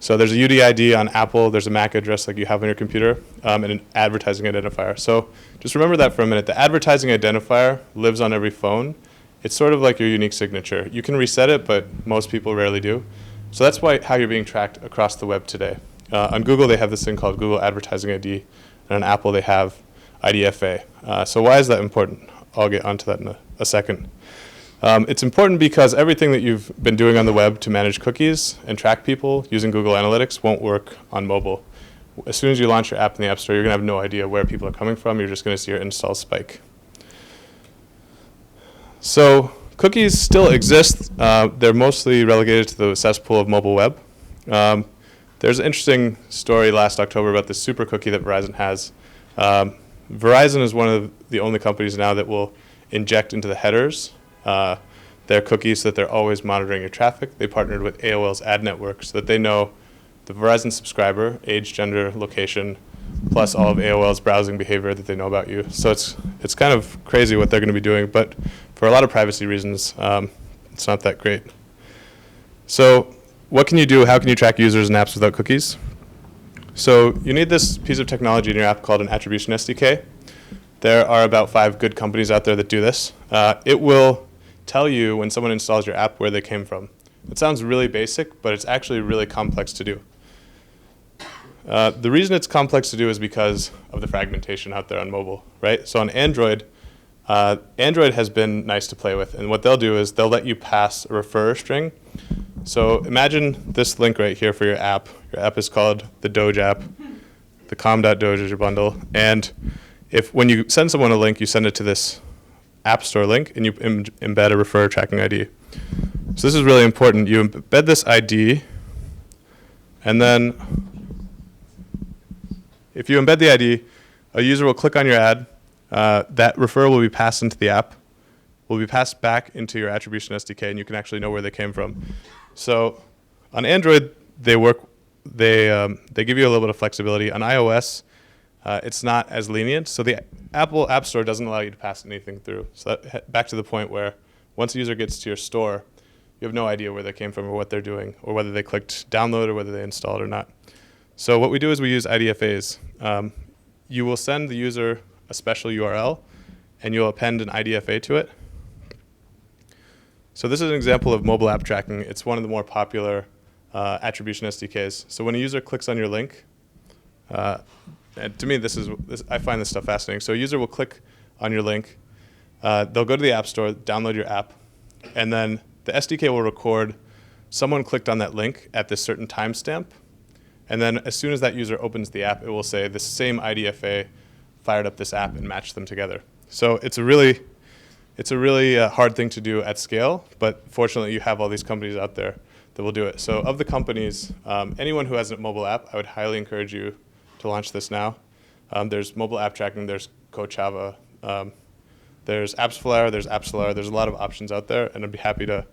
So there's a UDID on Apple, there's a MAC address like you have on your computer, and an advertising identifier. So just remember that for a minute. The advertising identifier lives on every phone. It's sort of like your unique signature. You can reset it, but most people rarely do. So that's how you're being tracked across the web today. On Google, they have this thing called Google Advertising ID, and on Apple, they have IDFA. So why is that important? I'll get onto that in a second. It's important because everything that you've been doing on the web to manage cookies and track people using Google Analytics won't work on mobile. As soon as you launch your app in the App Store, you're going to have no idea where people are coming from. You're just going to see your install spike. So cookies still exist. They're mostly relegated to the cesspool of mobile web. There's an interesting story last October about the super cookie that Verizon has. Verizon is one of the only companies now that will inject into the headers their cookies so that they're always monitoring your traffic. They partnered with AOL's ad network so that they know the Verizon subscriber, age, gender, location, plus all of AOL's browsing behavior that they know about you. So it's kind of crazy what they're going to be doing, but for a lot of privacy reasons, it's not that great. So what can you do? How can you track users and apps without cookies? So you need this piece of technology in your app called an Attribution SDK. There are about 5 good companies out there that do this. It will tell you when someone installs your app where they came from. It sounds really basic, but it's actually really complex to do. The reason it's complex to do is because of the fragmentation out there on mobile, right? So on Android, Android has been nice to play with, and what they'll do is they'll let you pass a referrer string. So imagine this link right here for your app. Your app is called the Doge app. The com.doge is your bundle. And when you send someone a link, you send it to this App Store link, and you embed a referrer tracking ID. So this is really important. You embed this ID, and then if you embed the ID, a user will click on your ad. That referral will be passed into the app, will be passed back into your Attribution SDK, and you can actually know where they came from. So on Android, they give you a little bit of flexibility. On iOS, it's not as lenient. So the Apple App Store doesn't allow you to pass anything through. So back to the point where once a user gets to your store, you have no idea where they came from or what they're doing, or whether they clicked download or whether they installed or not. So what we do is we use IDFAs. You will send the user a special URL, and you'll append an IDFA to it. So this is an example of mobile app tracking. It's one of the more popular attribution SDKs. So when a user clicks on your link, and to me, I find this stuff fascinating. So a user will click on your link. They'll go to the App Store, download your app, and then the SDK will record someone clicked on that link at this certain timestamp. And then as soon as that user opens the app, it will say this same IDFA fired up this app and matched them together. So it's a really hard thing to do at scale, but fortunately you have all these companies out there that will do it. So of the companies, anyone who has a mobile app, I would highly encourage you to launch this now. There's mobile app tracking, there's Kochava, there's AppsFlyer, there's AppsLar, there's a lot of options out there, and I'd be happy to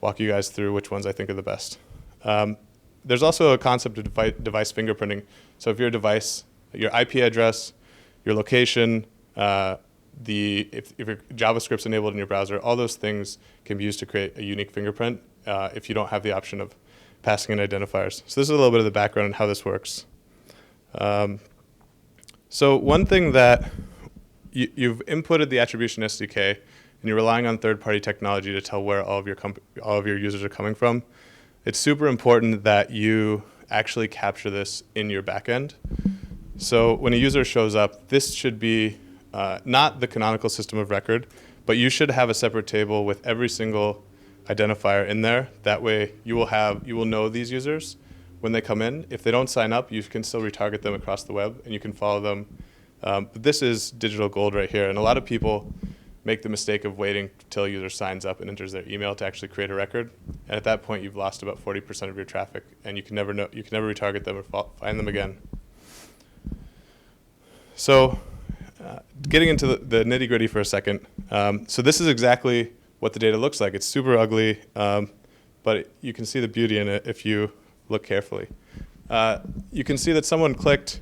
walk you guys through which ones I think are the best. There's also a concept of device fingerprinting. So if your device, your IP address, your location, if your JavaScript's enabled in your browser, all those things can be used to create a unique fingerprint if you don't have the option of passing in identifiers. So this is a little bit of the background on how this works. So one thing that you've inputted the Attribution SDK, and you're relying on third-party technology to tell where all of your users are coming from. It's super important that you actually capture this in your backend. So when a user shows up, this should be not the canonical system of record, but you should have a separate table with every single identifier in there. That way you will know these users when they come in. If they don't sign up, you can still retarget them across the web and you can follow them. But this is digital gold right here. And a lot of people make the mistake of waiting till a user signs up and enters their email to actually create a record. And at that point, you've lost about 40% of your traffic, and you can never retarget them or find them again. So getting into the nitty-gritty for a second. So this is exactly what the data looks like. It's super ugly, but you can see the beauty in it if you look carefully. You can see that someone clicked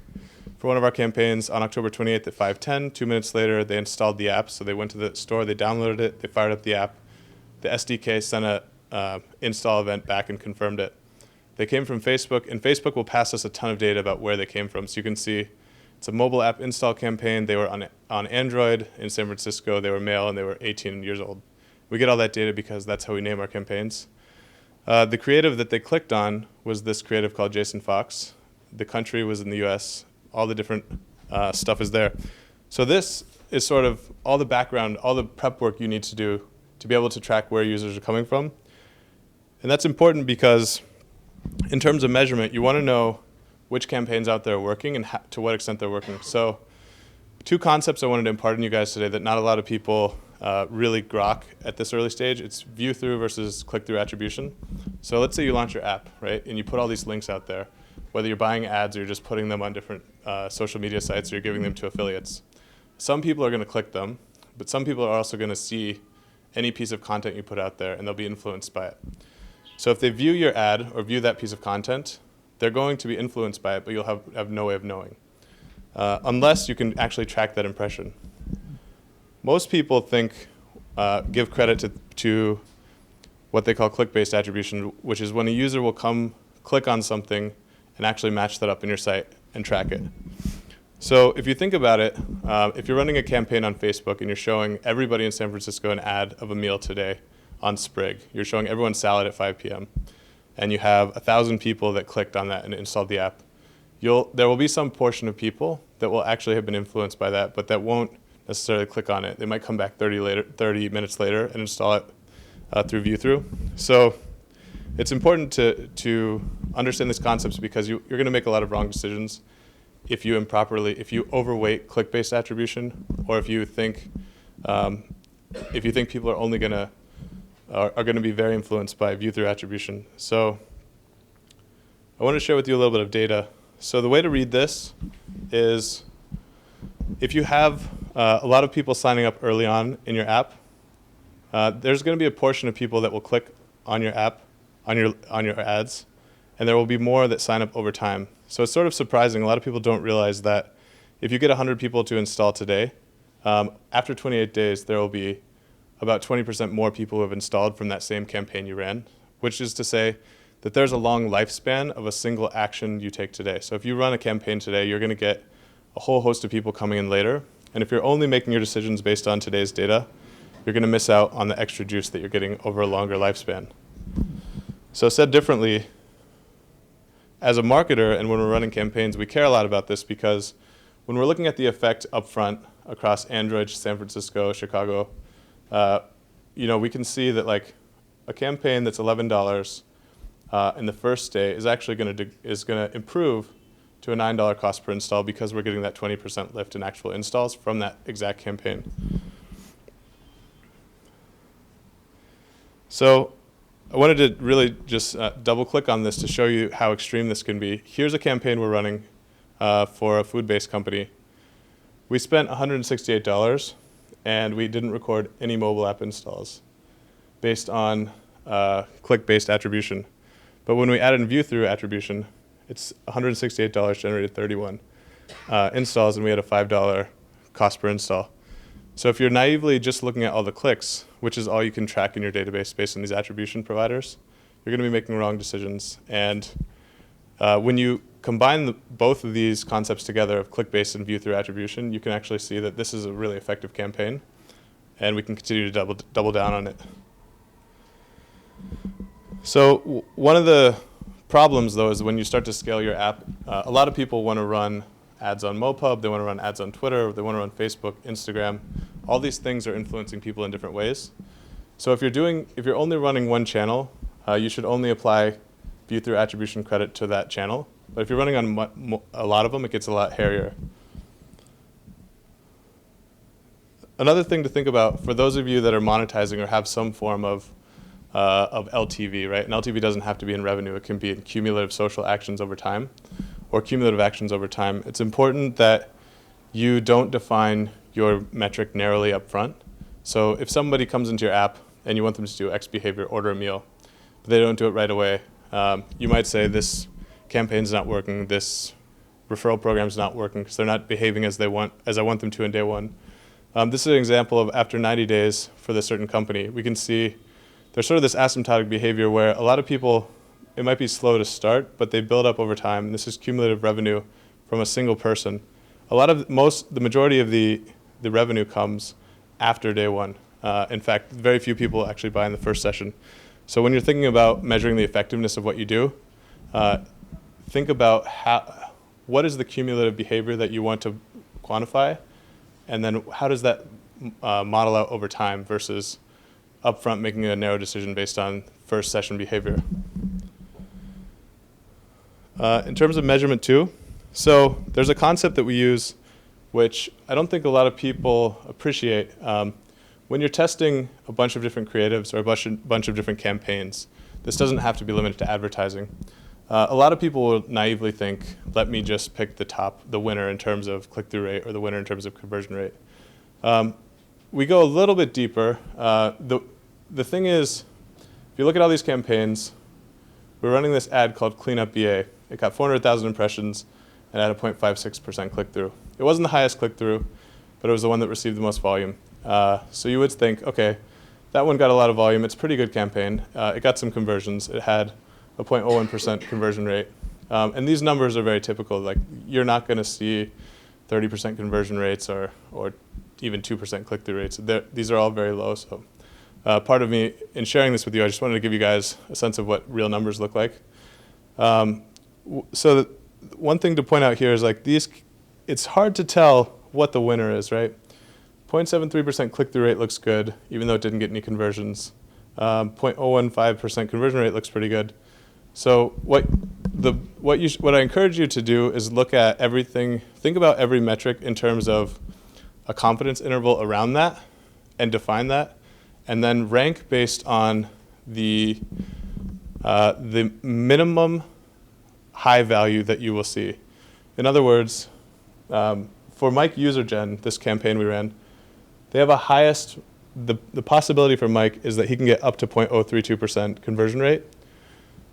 for one of our campaigns on October 28th at 5:10. 2 minutes later, they installed the app. So they went to the store, they downloaded it, they fired up the app. The SDK sent a install event back and confirmed it. They came from Facebook, and Facebook will pass us a ton of data about where they came from. So you can see it's a mobile app install campaign. They were on Android in San Francisco. They were male, and they were 18 years old. We get all that data because that's how we name our campaigns. The creative that they clicked on was this creative called Jason Fox. The country was in the US. All the different stuff is there. So this is sort of all the background, all the prep work you need to do to be able to track where users are coming from. And that's important because in terms of measurement, you want to know which campaigns out there are working and to what extent they're working. So 2 concepts I wanted to impart on you guys today that not a lot of people really grok at this early stage. It's view-through versus click-through attribution. So let's say you launch your app, right, and you put all these links out there, whether you're buying ads or you're just putting them on different social media sites or you're giving them to affiliates. Some people are going to click them, but some people are also going to see any piece of content you put out there, and they'll be influenced by it. So if they view your ad or view that piece of content, they're going to be influenced by it, but you'll have no way of knowing, unless you can actually track that impression. Most people give credit to what they call click-based attribution, which is when a user will come click on something and actually match that up in your site and track it. So if you think about it, if you're running a campaign on Facebook and you're showing everybody in San Francisco an ad of a meal today on Sprig, you're showing everyone salad at 5 p.m., and you have 1,000 people that clicked on that and installed the app, there will be some portion of people that will actually have been influenced by that, but that won't necessarily click on it. They might come back 30 minutes later and install it through view-through. So it's important to understand these concepts because you're going to make a lot of wrong decisions if you overweight click-based attribution, or if you think people are only going to be very influenced by view-through attribution. So I want to share with you a little bit of data. So the way to read this is if you have a lot of people signing up early on in your app, there's going to be a portion of people that will click on your app, on your ads, and there will be more that sign up over time. So it's sort of surprising. A lot of people don't realize that if you get 100 people to install today, after 28 days, there will be about 20% more people who have installed from that same campaign you ran, which is to say that there's a long lifespan of a single action you take today. So if you run a campaign today, you're going to get a whole host of people coming in later. And if you're only making your decisions based on today's data, you're going to miss out on the extra juice that you're getting over a longer lifespan. So said differently, as a marketer and when we're running campaigns, we care a lot about this because when we're looking at the effect upfront across Android, San Francisco, Chicago, we can see that like a campaign that's $11 in the first day is actually going to improve to a $9 cost per install because we're getting that 20% lift in actual installs from that exact campaign. So I wanted to really just double click on this to show you how extreme this can be. Here's a campaign we're running for a food-based company. We spent $168 and we didn't record any mobile app installs based on click-based attribution. But when we added in view-through attribution, it's $168 generated 31 installs, and we had a $5 cost per install. So if you're naively just looking at all the clicks, which is all you can track in your database based on these attribution providers, you're going to be making wrong decisions. And when you combine both of these concepts together of click-based and view-through attribution, you can actually see that this is a really effective campaign, and we can continue to double down on it. So one of the problems, though, is when you start to scale your app, a lot of people want to run ads on MoPub, they want to run ads on Twitter, they want to run Facebook, Instagram. All these things are influencing people in different ways. So if you're only running one channel, you should only apply view-through attribution credit to that channel. But if you're running on a lot of them, it gets a lot hairier. Another thing to think about for those of you that are monetizing or have some form of LTV, right? And LTV doesn't have to be in revenue. It can be in cumulative social actions over time or cumulative actions over time. It's important that you don't define your metric narrowly up front. So if somebody comes into your app and you want them to do X behavior, order a meal, but they don't do it right away, you might say this campaign's not working, this referral program's not working because they're not behaving as I want them to in day one. This is an example of after 90 days for this certain company. We can see there's sort of this asymptotic behavior where a lot of people it might be slow to start, but they build up over time. This is cumulative revenue from a single person. The majority of the revenue comes after day one. In fact, very few people actually buy in the first session. So when you're thinking about measuring the effectiveness of what you do, think about what is the cumulative behavior that you want to quantify, and then how does that model out over time versus upfront making a narrow decision based on first session behavior. In terms of measurement too, so there's a concept that we use which I don't think a lot of people appreciate. When you're testing a bunch of different creatives or a bunch of different campaigns, this doesn't have to be limited to advertising. A lot of people will naively think, let me just pick the winner in terms of click-through rate or the winner in terms of conversion rate. We go a little bit deeper. The thing is, if you look at all these campaigns, we're running this ad called Cleanup BA. It got 400,000 impressions and had a 0.56% click-through. It wasn't the highest click-through, but it was the one that received the most volume. So you would think, okay, that one got a lot of volume. It's a pretty good campaign. It got some conversions. It had a 0.01% conversion rate. And these numbers are very typical. Like, you're not going to see 30% conversion rates or even 2% click-through rates. These are all very low. So part of me, in sharing this with you, I just wanted to give you guys a sense of what real numbers look like. So one thing to point out here is it's hard to tell what the winner is, right? 0.73% click-through rate looks good, even though it didn't get any conversions. 0.015% conversion rate looks pretty good. So what I encourage you to do is look at everything, think about every metric in terms of a confidence interval around that and define that, and then rank based on the minimum high value that you will see. In other words, for Mike User Gen, this campaign we ran, they have the possibility for Mike is that he can get up to 0.032% conversion rate,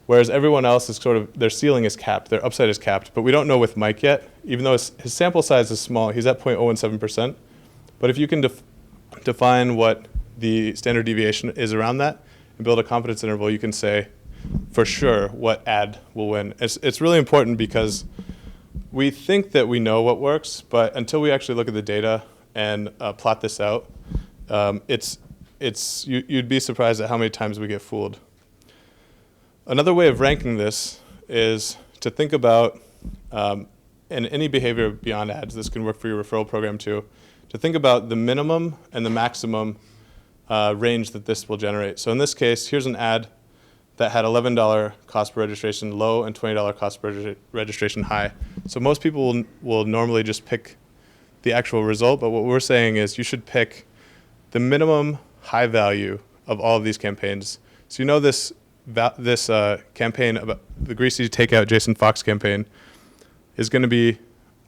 whereas everyone else is their ceiling is capped, their upside is capped, but we don't know with Mike yet, even though his sample size is small, he's at 0.017%. But if you can define what the standard deviation is around that and build a confidence interval, you can say for sure what ad will win. It's really important because we think that we know what works, but until we actually look at the data and plot this out, you'd be surprised at how many times we get fooled. Another way of ranking this is to think about, and any behavior beyond ads, this can work for your referral program too, to think about the minimum and the maximum range that this will generate. So in this case, here's an ad that had $11 cost per registration low and $20 cost per registration high. So most people will normally just pick the actual result, but what we're saying is you should pick the minimum high value of all of these campaigns. So you know this campaign about the Greasy Takeout Jason Fox campaign is going to be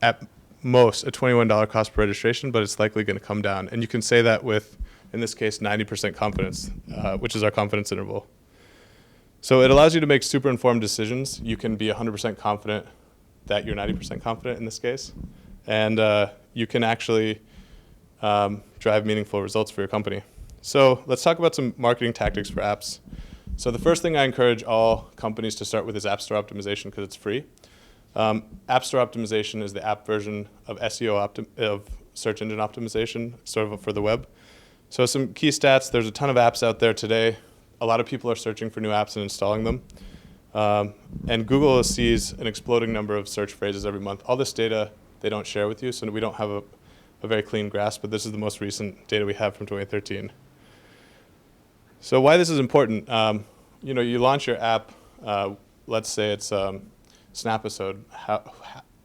at most a $21 cost per registration, but it's likely going to come down. And you can say that with, in this case, 90% confidence, which is our confidence interval. So it allows you to make super informed decisions. You can be 100% confident that you're 90% confident in this case. And you can actually drive meaningful results for your company. So let's talk about some marketing tactics for apps. So the first thing I encourage all companies to start with is App Store optimization because it's free. App Store optimization is the app version of SEO of search engine optimization, sort of for the web. So some key stats, there's a ton of apps out there today. A lot of people are searching for new apps and installing them. And Google sees an exploding number of search phrases every month. All this data they don't share with you, so we don't have a very clean grasp, but this is the most recent data we have from 2013. So why this is important, you launch your app, let's say it's Snapisode. How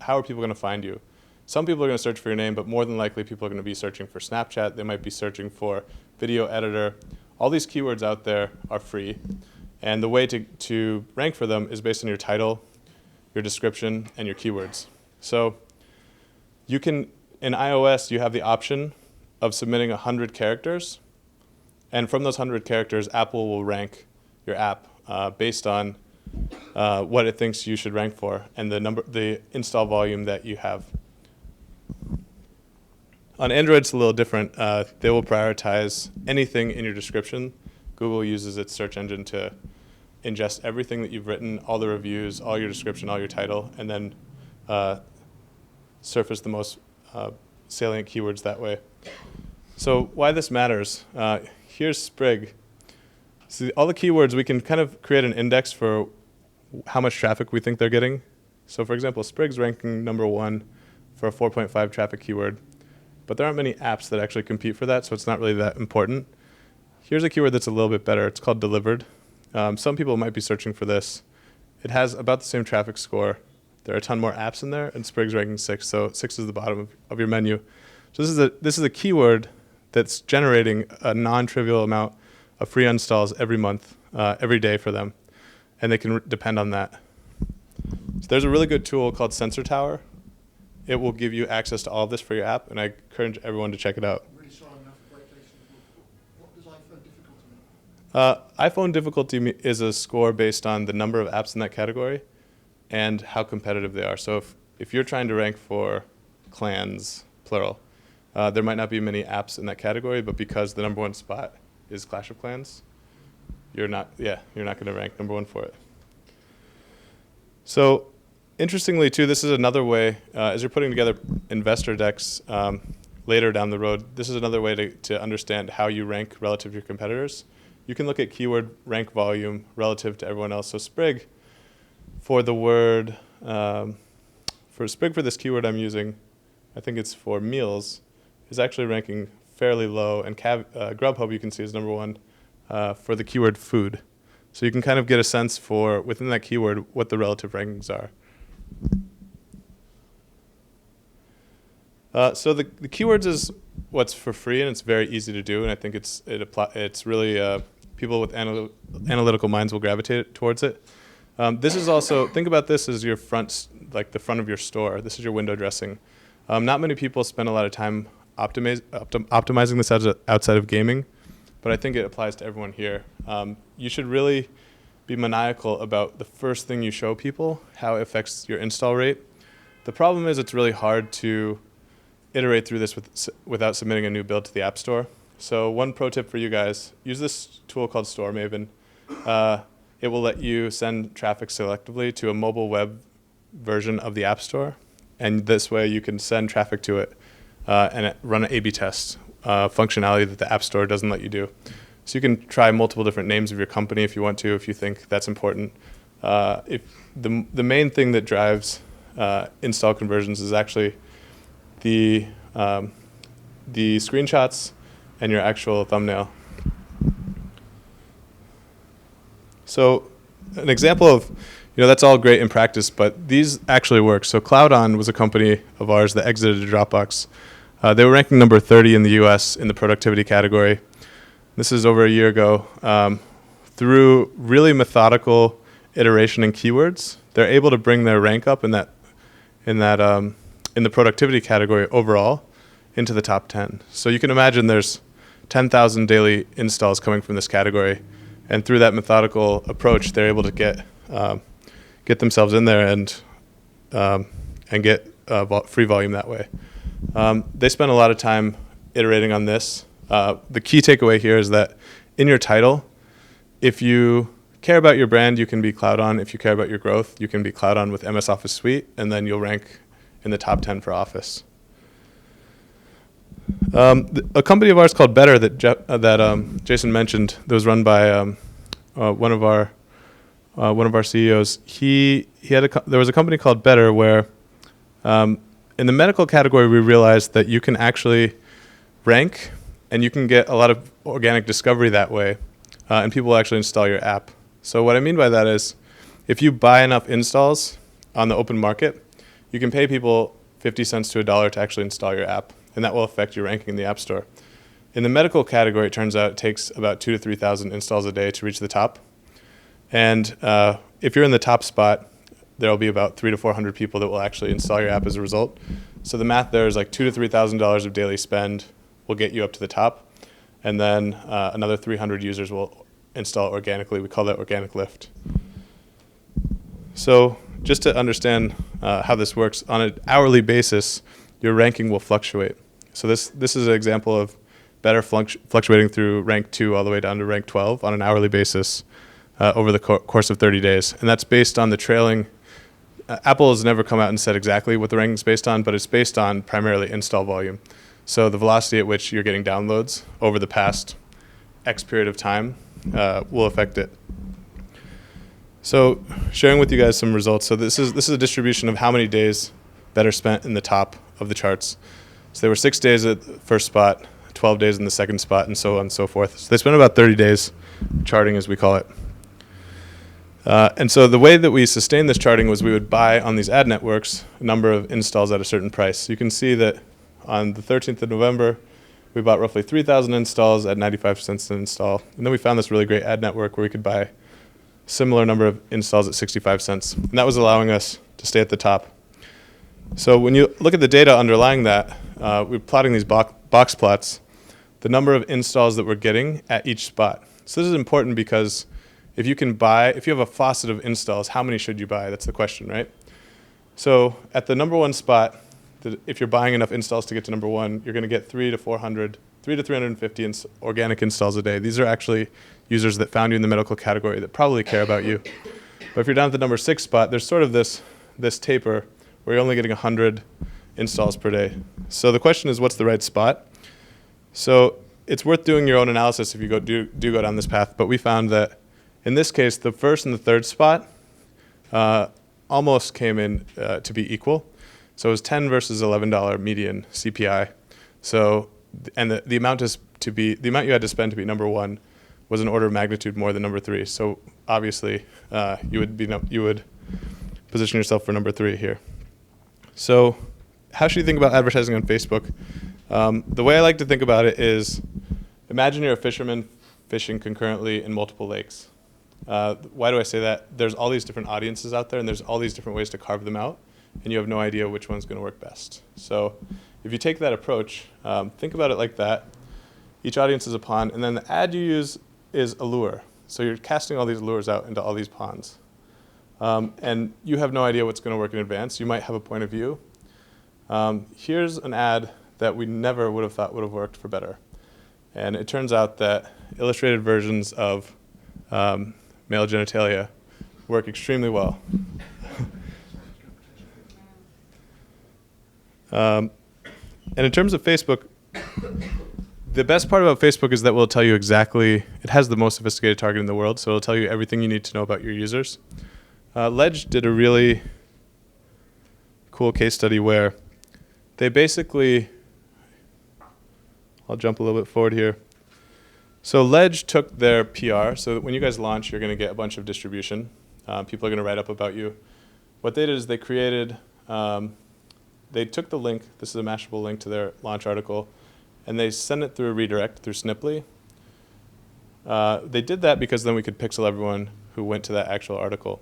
are people going to find you? Some people are going to search for your name, but more than likely people are going to be searching for Snapchat. They might be searching for video editor. All these keywords out there are free, and the way to rank for them is based on your title, your description, and your keywords. So you can, in iOS, you have the option of submitting 100 characters, and from those 100 characters, Apple will rank your app based on what it thinks you should rank for and the install volume that you have. On Android, it's a little different. They will prioritize anything in your description. Google uses its search engine to ingest everything that you've written, all the reviews, all your description, all your title, and then surface the most salient keywords that way. So why this matters, here's Sprig. So all the keywords, we can kind of create an index for how much traffic we think they're getting. So for example, Sprig's ranking #1 for a 4.5 traffic keyword, but there aren't many apps that actually compete for that, so it's not really that important. Here's a keyword that's a little bit better. It's called delivered. Some people might be searching for this. It has about the same traffic score. There are a ton more apps in there, and Sprig's ranking 6, so 6 is the bottom of your menu. So this is a keyword that's generating a non-trivial amount of free installs every month, every day for them, and they can depend on that. So there's a really good tool called Sensor Tower. It will give you access to all of this for your app, and I encourage everyone to check it out. Really sorry, I'm going to have to break Jason. What does iPhone difficulty mean? iPhone difficulty is a score based on the number of apps in that category and how competitive they are. So if you're trying to rank for clans, plural, there might not be many apps in that category, but because the #1 spot is Clash of Clans, you're not going to rank #1 for it. So interestingly, too, this is another way, as you're putting together investor decks later down the road, this is another way to understand how you rank relative to your competitors. You can look at keyword rank volume relative to everyone else. So Sprig, for the word, for Sprig for this keyword I'm using, I think it's for meals, is actually ranking fairly low, and Grubhub, you can see, is #1 for the keyword food. So you can kind of get a sense for, within that keyword, what the relative rankings are. So the keywords is what's for free, and it's very easy to do, and I think it's really, people with analytical minds will gravitate towards it. This is also, think about this as your front, like the front of your store. This is your window dressing. Not many people spend a lot of time optimizing this outside of gaming, but I think it applies to everyone here. You should really be maniacal about the first thing you show people, how it affects your install rate. The problem is it's really hard to iterate through this without submitting a new build to the App Store. So one pro tip for you guys, use this tool called Store Maven. It will let you send traffic selectively to a mobile web version of the App Store, and this way you can send traffic to it and run an A/B test, functionality that the App Store doesn't let you do. So you can try multiple different names of your company if you want to, if you think that's important. If the main thing that drives install conversions is actually the screenshots and your actual thumbnail. So an example of, that's all great in practice, but these actually work. So CloudOn was a company of ours that exited Dropbox. They were ranking #30 in the US in the productivity category. This is over a year ago. Through really methodical iteration in keywords, they're able to bring their rank up in the productivity category overall into the top 10. So you can imagine there's 10,000 daily installs coming from this category, and through that methodical approach, they're able to get themselves in there and get free volume that way. They spent a lot of time iterating on this. The key takeaway here is that in your title, if you care about your brand, you can be CloudOn. If you care about your growth, you can be CloudOn with MS Office Suite, and then you'll rank in the top 10 for Office. A company of ours called Better that Jason mentioned, that was run by one of our CEOs. There was a company called Better where in the medical category we realized that you can actually rank and you can get a lot of organic discovery that way, and people will actually install your app. So what I mean by that is if you buy enough installs on the open market, you can pay people 50 cents to $1 to actually install your app, and that will affect your ranking in the App Store. In the medical category, it turns out it takes about 2,000 to 3,000 installs a day to reach the top. And if you're in the top spot, there will be about 300 to 400 people that will actually install your app as a result. So the math there is like $2,000 to $3,000 of daily spend will get you up to the top, and then another 300 users will install organically. We call that organic lift. So just to understand how this works, on an hourly basis, your ranking will fluctuate. So this is an example of Better fluctuating through rank 2 all the way down to rank 12 on an hourly basis. over the course of 30 days. And that's based on the trailing. Apple has never come out and said exactly what the ranking is based on, but it's based on primarily install volume. So the velocity at which you're getting downloads over the past X period of time will affect it. So sharing with you guys some results. So this is a distribution of how many days that are spent in the top of the charts. So there were 6 days at the first spot, 12 days in the second spot, and so on and so forth. So they spent about 30 days charting, as we call it. And so the way that we sustained this charting was we would buy on these ad networks a number of installs at a certain price. You can see that on the 13th of November, we bought roughly 3,000 installs at 95 cents an install. And then we found this really great ad network where we could buy similar number of installs at 65 cents. And that was allowing us to stay at the top. So when you look at the data underlying that, we're plotting these box plots, the number of installs that we're getting at each spot. So this is important because if you have a faucet of installs, how many should you buy? That's the question, right? So at the number one spot, if you're buying enough installs to get to number one, you're going to get 300 to 350 organic installs a day. These are actually users that found you in the medical category that probably care about you. But if you're down at the number 6 spot, there's sort of this taper where you're only getting 100 installs per day. So the question is, what's the right spot? So it's worth doing your own analysis if you do go down this path. But we found that in this case, the first and the third spot almost came in to be equal. So it was $10 versus $11 median CPI. So, and the amount you had to spend to be number one was an order of magnitude more than number 3. So obviously, you would position yourself for number 3 here. So, how should you think about advertising on Facebook? The way I like to think about it is, imagine you're a fisherman fishing concurrently in multiple lakes. Why do I say that? There's all these different audiences out there, and there's all these different ways to carve them out, and you have no idea which one's going to work best. So if you take that approach, think about it like that. Each audience is a pond, and then the ad you use is a lure. So you're casting all these lures out into all these ponds. And you have no idea what's going to work in advance. You might have a point of view. Here's an ad that we never would have thought would have worked for better. And it turns out that illustrated versions of male genitalia work extremely well. And in terms of Facebook, the best part about Facebook is that we'll tell you exactly, it has the most sophisticated target in the world, so it'll tell you everything you need to know about your users. Ledge did a really cool case study where they basically, I'll jump a little bit forward here. So Ledge took their PR, so that when you guys launch, you're going to get a bunch of distribution. People are going to write up about you. What they did is they created, they took the link, this is a mashable link to their launch article, and they sent it through a redirect through Sniply. They did that because then we could pixel everyone who went to that actual article.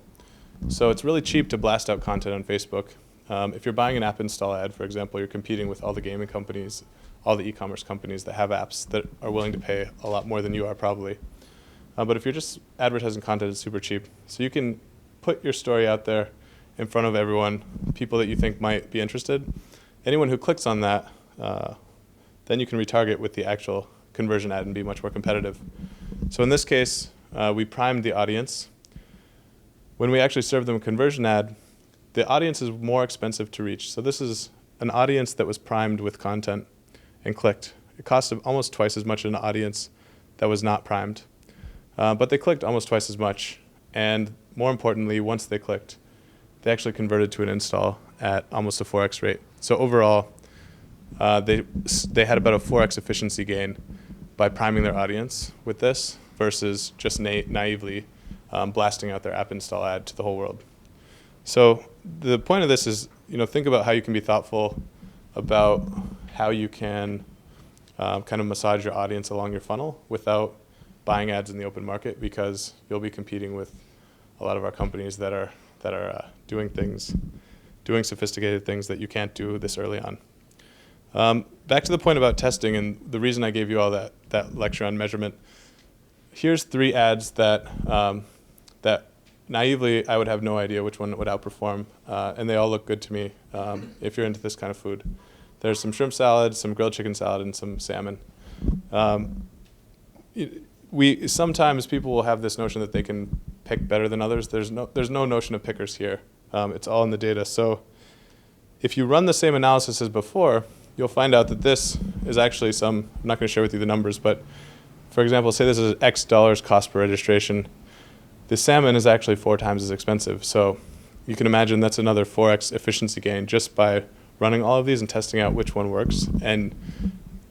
So it's really cheap to blast out content on Facebook. If you're buying an app install ad, for example, you're competing with all the gaming companies, all the e-commerce companies that have apps that are willing to pay a lot more than you are probably. But if you're just advertising content, it's super cheap. So you can put your story out there in front of everyone, people that you think might be interested. Anyone who clicks on that, then you can retarget with the actual conversion ad and be much more competitive. So in this case, we primed the audience. When we actually serve them a conversion ad, the audience is more expensive to reach. So this is an audience that was primed with content and clicked. It cost almost twice as much as an audience that was not primed. But they clicked almost twice as much. And more importantly, once they clicked, they actually converted to an install at almost a 4x rate. So overall, they had about a 4x efficiency gain by priming their audience with this versus just naively blasting out their app install ad to the whole world. So the point of this is, think about how you can be thoughtful about how you can kind of massage your audience along your funnel without buying ads in the open market, because you'll be competing with a lot of our companies that are doing sophisticated things that you can't do this early on. Back to the point about testing and the reason I gave you all that lecture on measurement. Here's 3 ads that naively I would have no idea which one would outperform, and they all look good to me if you're into this kind of food. There's some shrimp salad, some grilled chicken salad, and some salmon. Sometimes people will have this notion that they can pick better than others. There's no notion of pickers here. It's all in the data. So if you run the same analysis as before, you'll find out that this is actually I'm not going to share with you the numbers, but for example, say this is X dollars cost per registration. The salmon is actually 4 times as expensive. So you can imagine that's another 4x efficiency gain just by running all of these and testing out which one works. And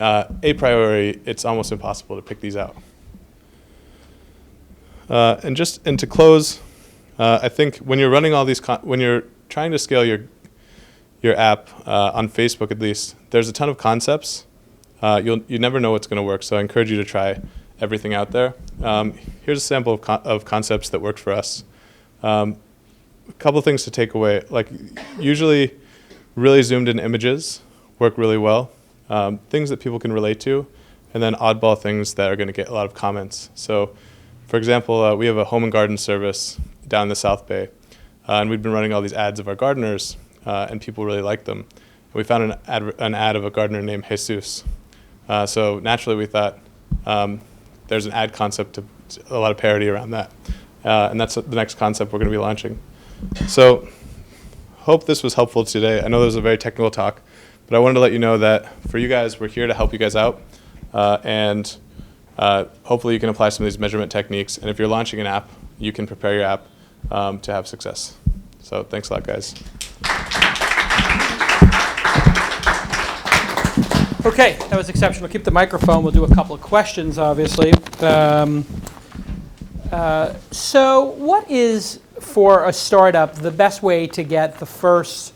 a priori, it's almost impossible to pick these out. And to close, I think when you're running all these, when you're trying to scale your app on Facebook at least, there's a ton of concepts. You never know what's going to work, so I encourage you to try everything out there. Here's a sample of concepts that worked for us. A couple things to take away. Like usually, really zoomed in images work really well. Things that people can relate to, and then oddball things that are going to get a lot of comments. So, for example, we have a home and garden service down in the South Bay, and we've been running all these ads of our gardeners, and people really like them. We found an ad of a gardener named Jesus. So naturally, we thought there's an ad concept, a lot of parody around that, and that's the next concept we're going to be launching. So, hope this was helpful today. I know this was a very technical talk, but I wanted to let you know that for you guys, we're here to help you guys out, and hopefully you can apply some of these measurement techniques. And if you're launching an app, you can prepare your app to have success. So thanks a lot, guys. Okay, that was exceptional. Keep the microphone. We'll do a couple of questions, obviously. So what is, for a startup, the best way to get the first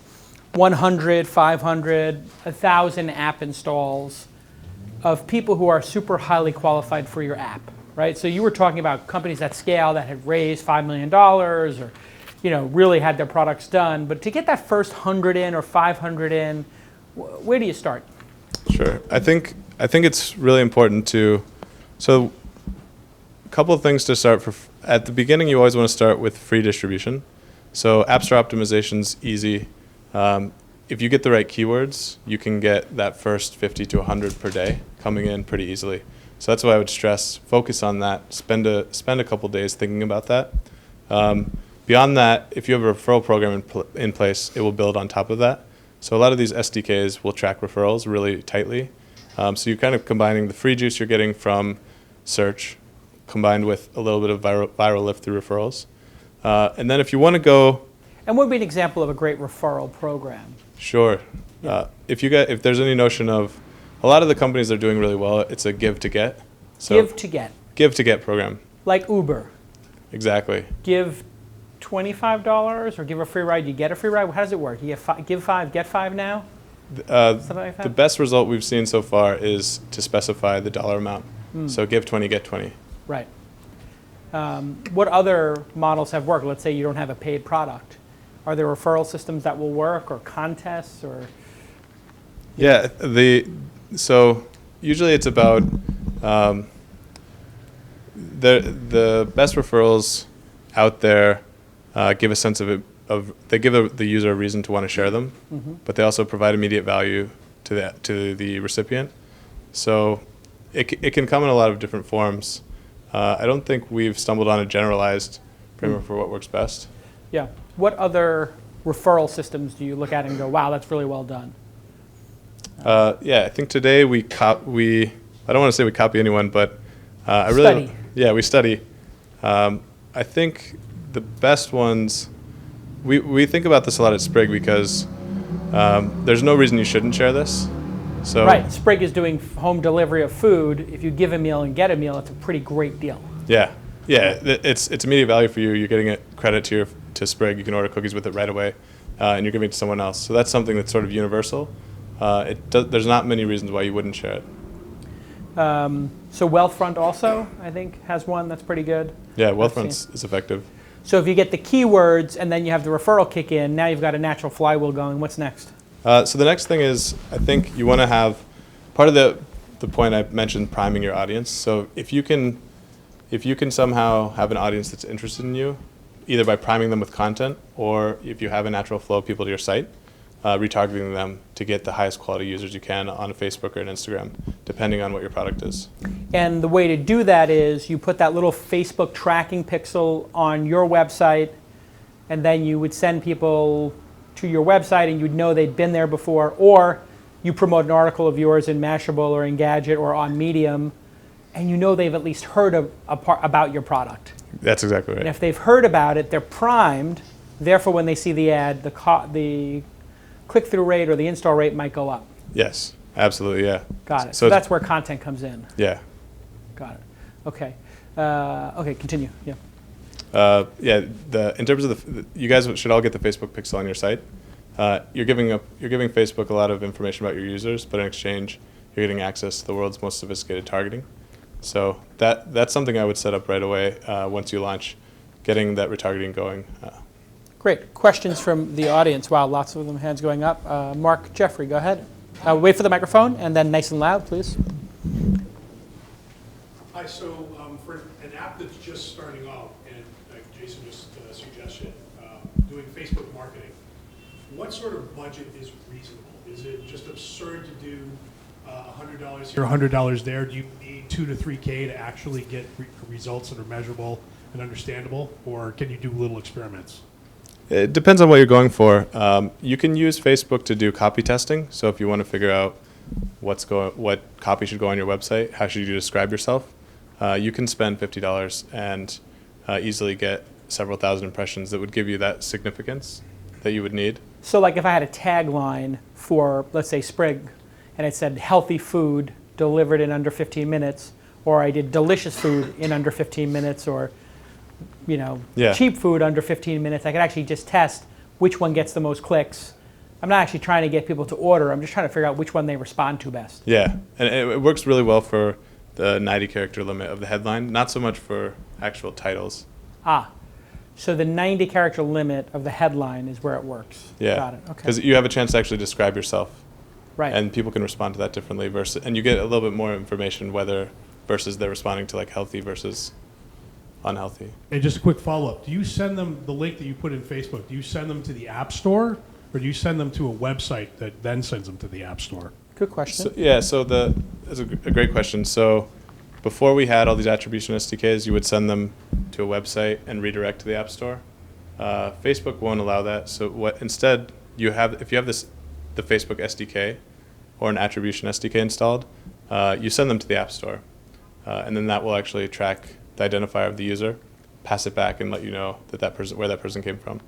100, 500, 1,000 app installs of people who are super highly qualified for your app, right? So you were talking about companies at scale that had raised $5 million or, really had their products done. But to get that first 100 in or 500 in, where do you start? Sure. I think it's really important to, so a couple of things to start for. At the beginning, you always want to start with free distribution. So App Store optimization's easy. If you get the right keywords, you can get that first 50 to 100 per day coming in pretty easily. So that's why I would stress, focus on that. Spend a couple days thinking about that. Beyond that, if you have a referral program in place, it will build on top of that. So a lot of these SDKs will track referrals really tightly. So you're kind of combining the free juice you're getting from search combined with a little bit of viral lift through referrals. And then if you want to go... And what would be an example of a great referral program? Sure. Yeah. If there's any notion of... A lot of the companies that are doing really well, it's a give to get. So give to get. Give to get program. Like Uber. Exactly. Give $25 or give a free ride, you get a free ride? How does it work? You give 5, get 5 now? Something like that? The best result we've seen so far is to specify the dollar amount. So give 20, get 20. Right. What other models have worked? Let's say you don't have a paid product. Are there referral systems that will work, or contests, or? Yeah, so usually it's about the best referrals out there give a sense of they give the user a reason to want to share them, but they also provide immediate value to the recipient. So it can come in a lot of different forms. I don't think we've stumbled on a generalized framework for what works best. Yeah. What other referral systems do you look at and go, wow, that's really well done? Yeah, I think today we I don't want to say we copy anyone, but we study. I think the best ones, we think about this a lot at Sprig because there's no reason you shouldn't share this. So right, Sprig is doing home delivery of food. If you give a meal and get a meal, it's a pretty great deal. Yeah, it's immediate value for you. You're getting it credit to Sprig. You can order cookies with it right away, and you're giving it to someone else. So that's something that's sort of universal. There's not many reasons why you wouldn't share it. So Wealthfront also, I think, has one that's pretty good. Yeah, Wealthfront is effective. So if you get the keywords and then you have the referral kick in, now you've got a natural flywheel going. What's next? So the next thing is, I think you want to have, part of the point I mentioned, priming your audience. So if you can somehow have an audience that's interested in you, either by priming them with content or if you have a natural flow of people to your site, retargeting them to get the highest quality users you can on Facebook or an Instagram, depending on what your product is. And the way to do that is you put that little Facebook tracking pixel on your website, and then you would send people to your website and you'd know they'd been there before, or you promote an article of yours in Mashable or Engadget or on Medium, and you know they've at least heard about your product. That's exactly right. And if they've heard about it, they're primed. Therefore, when they see the ad, the click-through rate or the install rate might go up. Yes, absolutely, yeah. Got it. So that's where content comes in. Yeah. Got it. Okay. Okay, continue. Yeah. In terms of you guys should all get the Facebook pixel on your site. You're giving Facebook a lot of information about your users, but in exchange, you're getting access to the world's most sophisticated targeting. So that's something I would set up right away once you launch, getting that retargeting going. Great. Questions from the audience? Wow, lots of them hands going up. Mark Jeffrey, go ahead. Wait for the microphone, and then nice and loud, please. Hi, so for an app that's just starting off, and like Jason just suggested, doing Facebook marketing, what sort of budget is reasonable? Is it just absurd to do $100 here, $100 there? Do you need 2 to 3K to actually get results that are measurable and understandable, or can you do little experiments? It depends on what you're going for. You can use Facebook to do copy testing. So if you want to figure out what copy should go on your website, how should you describe yourself, you can spend $50 and easily get several thousand impressions that would give you that significance that you would need. So like if I had a tagline for, let's say, Sprig, and it said healthy food delivered in under 15 minutes, or I did delicious food in under 15 minutes, or cheap food under 15 minutes, I could actually just test which one gets the most clicks. I'm not actually trying to get people to order. I'm just trying to figure out which one they respond to best. Yeah, and it works really well for the 90-character limit of the headline, not so much for actual titles. So the 90-character limit of the headline is where it works. Yeah, got it. Okay. Because you have a chance to actually describe yourself. Right. And people can respond to that differently, and you get a little bit more information versus they're responding to like healthy versus unhealthy. And just a quick follow-up. Do you send them the link that you put in Facebook, do you send them to the App Store, or do you send them to a website that then sends them to the App Store? Good question. So that's a great question. So before we had all these attribution SDKs, you would send them to a website and redirect to the App Store. Facebook won't allow that. So instead if you have the Facebook SDK or an attribution SDK installed, you send them to the App Store, and then that will actually track the identifier of the user, pass it back, and let you know where that person came from.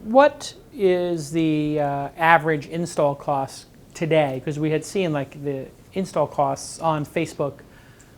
What is the average install cost today? Because we had seen like the install costs on Facebook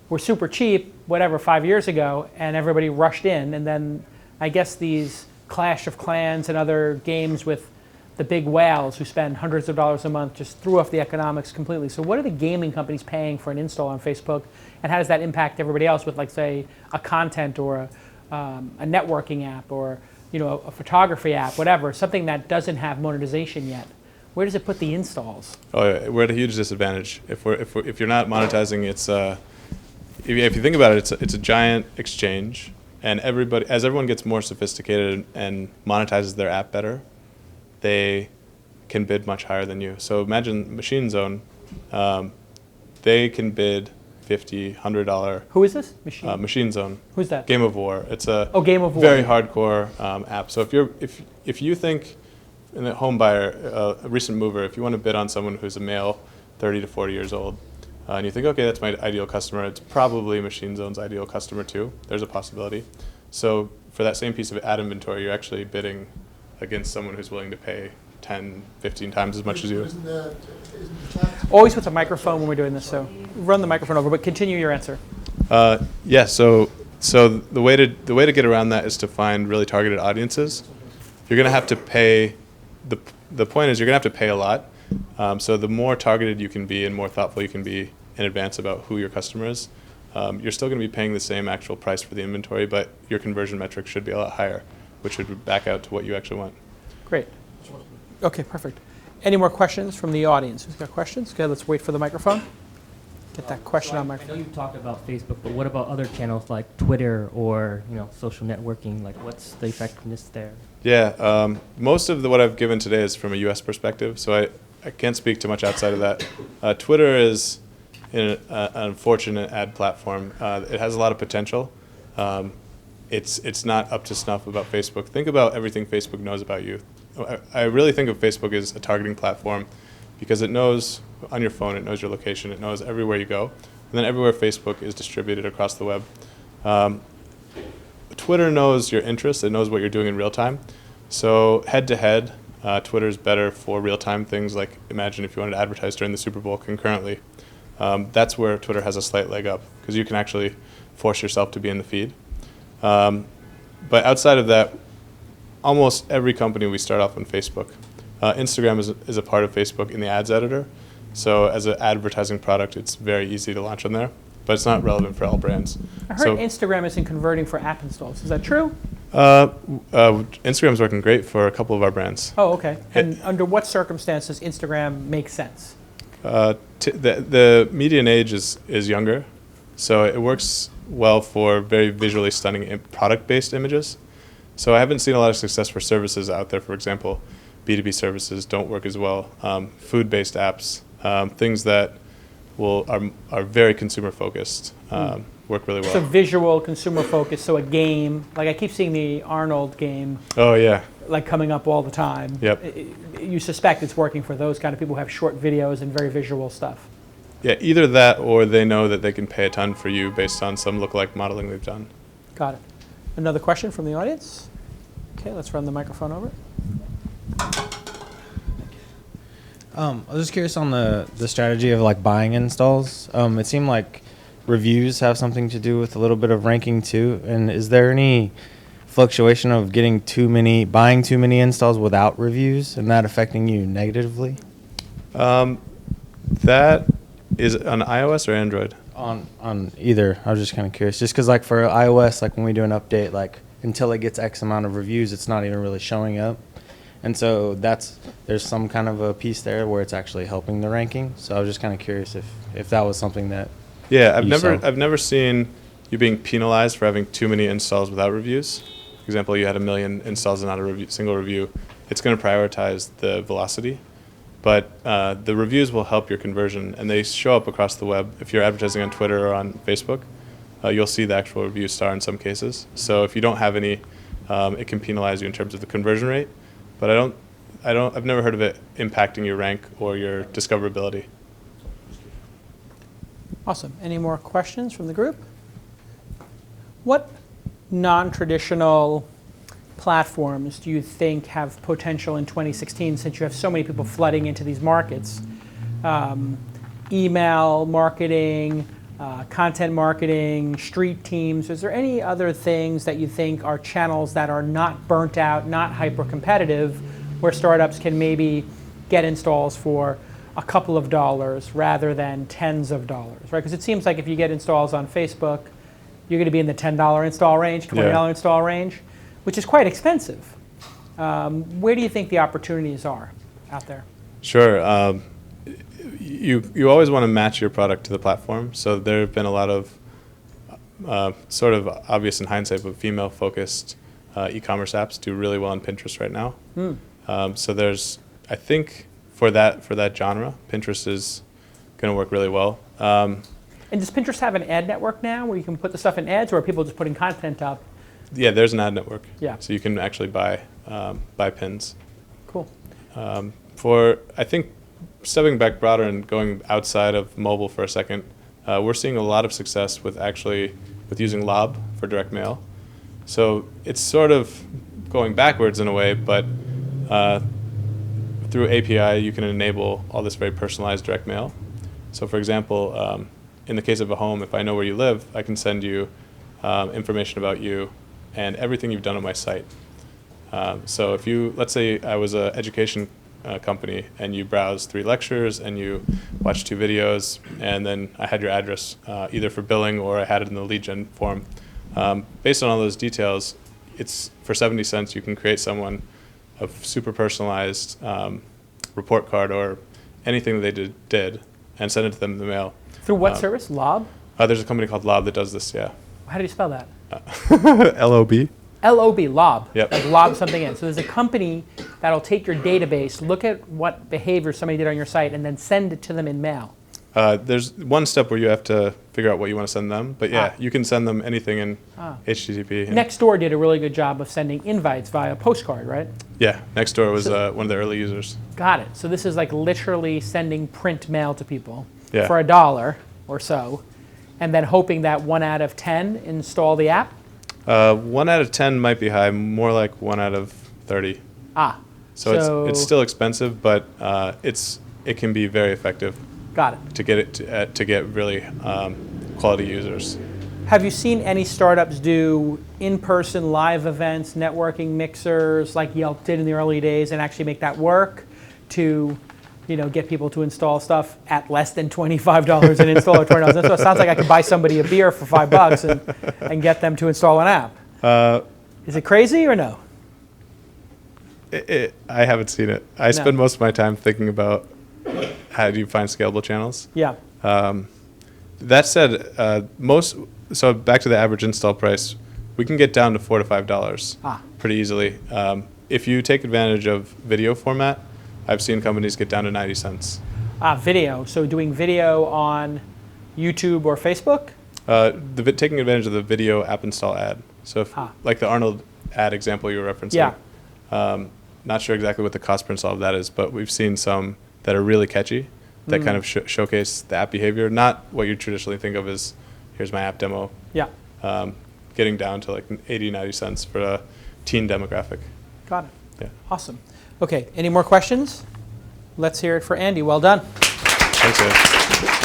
were super cheap, 5 years ago, and everybody rushed in. And then I guess these Clash of Clans and other games with the big whales who spend hundreds of dollars a month just threw off the economics completely. So what are the gaming companies paying for an install on Facebook, and how does that impact everybody else with, like, say, a content or a networking app or a photography app, whatever, something that doesn't have monetization yet? Where does it put the installs? Oh, yeah, we're at a huge disadvantage. If you're not monetizing, if you think about it, it's a giant exchange, and as everyone gets more sophisticated and monetizes their app better, they can bid much higher than you. So imagine Machine Zone, they can bid $50, $100. Who is this? Machine Zone. Who's that? Game of War. It's a Game of War. Very hardcore app. So if you think in a home buyer, a recent mover, if you want to bid on someone who's a male, 30 to 40 years old, and you think, okay, that's my ideal customer, it's probably Machine Zone's ideal customer too. There's a possibility. So for that same piece of ad inventory, you're actually bidding against someone who's willing to pay 10, 15 times as much as you. Always with a microphone when we're doing this, so run the microphone over, but continue your answer. Yeah, so the way to get around that is to find really targeted audiences. You're going to have to pay, the point is you're going to have to pay a lot. So the more targeted you can be and more thoughtful you can be in advance about who your customer is, you're still going to be paying the same actual price for the inventory, but your conversion metrics should be a lot higher, which would back out to what you actually want. Great. Okay, perfect. Any more questions from the audience? Who's got questions? Okay, let's wait for the microphone. Get that question on my. I know you talked about Facebook, but what about other channels like Twitter or social networking? Like, what's the effectiveness there? Yeah, most of what I've given today is from a U.S. perspective, so I can't speak too much outside of that. Twitter is an unfortunate ad platform. It has a lot of potential. It's not up to snuff about Facebook. Think about everything Facebook knows about you. I really think of Facebook as a targeting platform because it knows on your phone, it knows your location, it knows everywhere you go, and then everywhere Facebook is distributed across the web. Twitter knows your interests, it knows what you're doing in real time. So head-to-head, Twitter's better for real-time things like imagine if you wanted to advertise during the Super Bowl concurrently. That's where Twitter has a slight leg up because you can actually force yourself to be in the feed. But outside of that, almost every company we start off on Facebook. Instagram is a part of Facebook in the ads editor. So as an advertising product, it's very easy to launch on there, but it's not relevant for all brands. I heard Instagram isn't converting for app installs. Is that true? Instagram's working great for a couple of our brands. Oh, okay. And under what circumstances Instagram makes sense? The median age is younger, so it works well for very visually stunning product-based images. So I haven't seen a lot of success for services out there. For example, B2B services don't work as well. Food-based apps, things that are very consumer-focused, work really well. So visual, consumer-focused, so a game. Like I keep seeing the Arnold game. Oh, yeah. Like coming up all the time. Yep. You suspect it's working for those kind of people who have short videos and very visual stuff. Yeah, either that or they know that they can pay a ton for you based on some lookalike modeling they've done. Got it. Another question from the audience? Okay, let's run the microphone over. I was just curious on the strategy of like buying installs. It seemed like reviews have something to do with a little bit of ranking too. And is there any fluctuation of buying too many installs without reviews and that affecting you negatively? That is on iOS or Android? On either. I was just kind of curious. Just because like for iOS, like when we do an update, like until it gets X amount of reviews, it's not even really showing up. And so there's some kind of a piece there where it's actually helping the ranking. So I was just kind of curious if that was something that. Yeah, I've never seen you being penalized for having too many installs without reviews. For example, you had 1 million installs and not a single review. It's going to prioritize the velocity, but the reviews will help your conversion, and they show up across the web. If you're advertising on Twitter or on Facebook, you'll see the actual review star in some cases. So if you don't have any, it can penalize you in terms of the conversion rate. But I've never heard of it impacting your rank or your discoverability. Awesome. Any more questions from the group? What non-traditional platforms do you think have potential in 2016 since you have so many people flooding into these markets? Email marketing, content marketing, street teams. Is there any other things that you think are channels that are not burnt out, not hyper-competitive, where startups can maybe get installs for a couple of dollars rather than tens of dollars, right? Because it seems like if you get installs on Facebook, you're going to be in the $10 install range, $20 install range, which is quite expensive. Where do you think the opportunities are out there? Sure. You always want to match your product to the platform. So there have been a lot of sort of obvious in hindsight, but female-focused e-commerce apps do really well on Pinterest right now. So there's, I think, for that genre, Pinterest is going to work really well. And does Pinterest have an ad network now where you can put the stuff in ads, or are people just putting content up? Yeah, there's an ad network. Yeah. So you can actually buy pins. Cool. I think stepping back broader and going outside of mobile for a second, we're seeing a lot of success with using Lob for direct mail. So it's sort of going backwards in a way, but through API you can enable all this very personalized direct mail. So for example, in the case of a home, if I know where you live, I can send you information about you and everything you've done on my site. So if let's say I was an education company and you browsed 3 lectures and you watched 2 videos, and then I had your address either for billing or I had it in the lead gen form. Based on all those details, it's for 70 cents you can create someone a super personalized report card or anything that they did and send it to them in the mail. Through what service? Lob? There's a company called Lob that does this, yeah. How do you spell that? LOB. LOB, Lob. Yep. Like lob something in. So there's a company that'll take your database, look at what behavior somebody did on your site, and then send it to them in mail. There's one step where you have to figure out what you want to send them, but yeah, you can send them anything in HTTP. Nextdoor did a really good job of sending invites via postcard, right? Yeah, Nextdoor was one of the early users. Got it. So this is like literally sending print mail to people Yeah. for $1 or so, and then hoping that 1 out of 10 install the app? 1 out of 10 might be high, more like 1 out of 30. So it's still expensive, but it can be very effective. Got it. To get it to get really quality users. Have you seen any startups do in-person live events, networking mixers like Yelp did in the early days, and actually make that work to, get people to install stuff at less than $25 an install or $20? So it sounds like I could buy somebody a beer for $5 and get them to install an app. Is it crazy or no? I haven't seen it. I spend most of my time thinking about how do you find scalable channels. Yeah. That said, so back to the average install price, we can get down to $4 to $5 pretty easily. If you take advantage of video format, I've seen companies get down to 90 cents. Video. So doing video on YouTube or Facebook? Taking advantage of the video app install ad. So if, like the Arnold ad example you were referencing. Yeah. Not sure exactly what the cost per install of that is, but we've seen some that are really catchy that kind of showcase the app behavior. Not what you traditionally think of as, here's my app demo. Yeah. Getting down to like 80, 90 cents for a teen demographic. Got it. Yeah. Awesome. Okay, any more questions? Let's hear it for Andy. Well done. Thanks, Ed.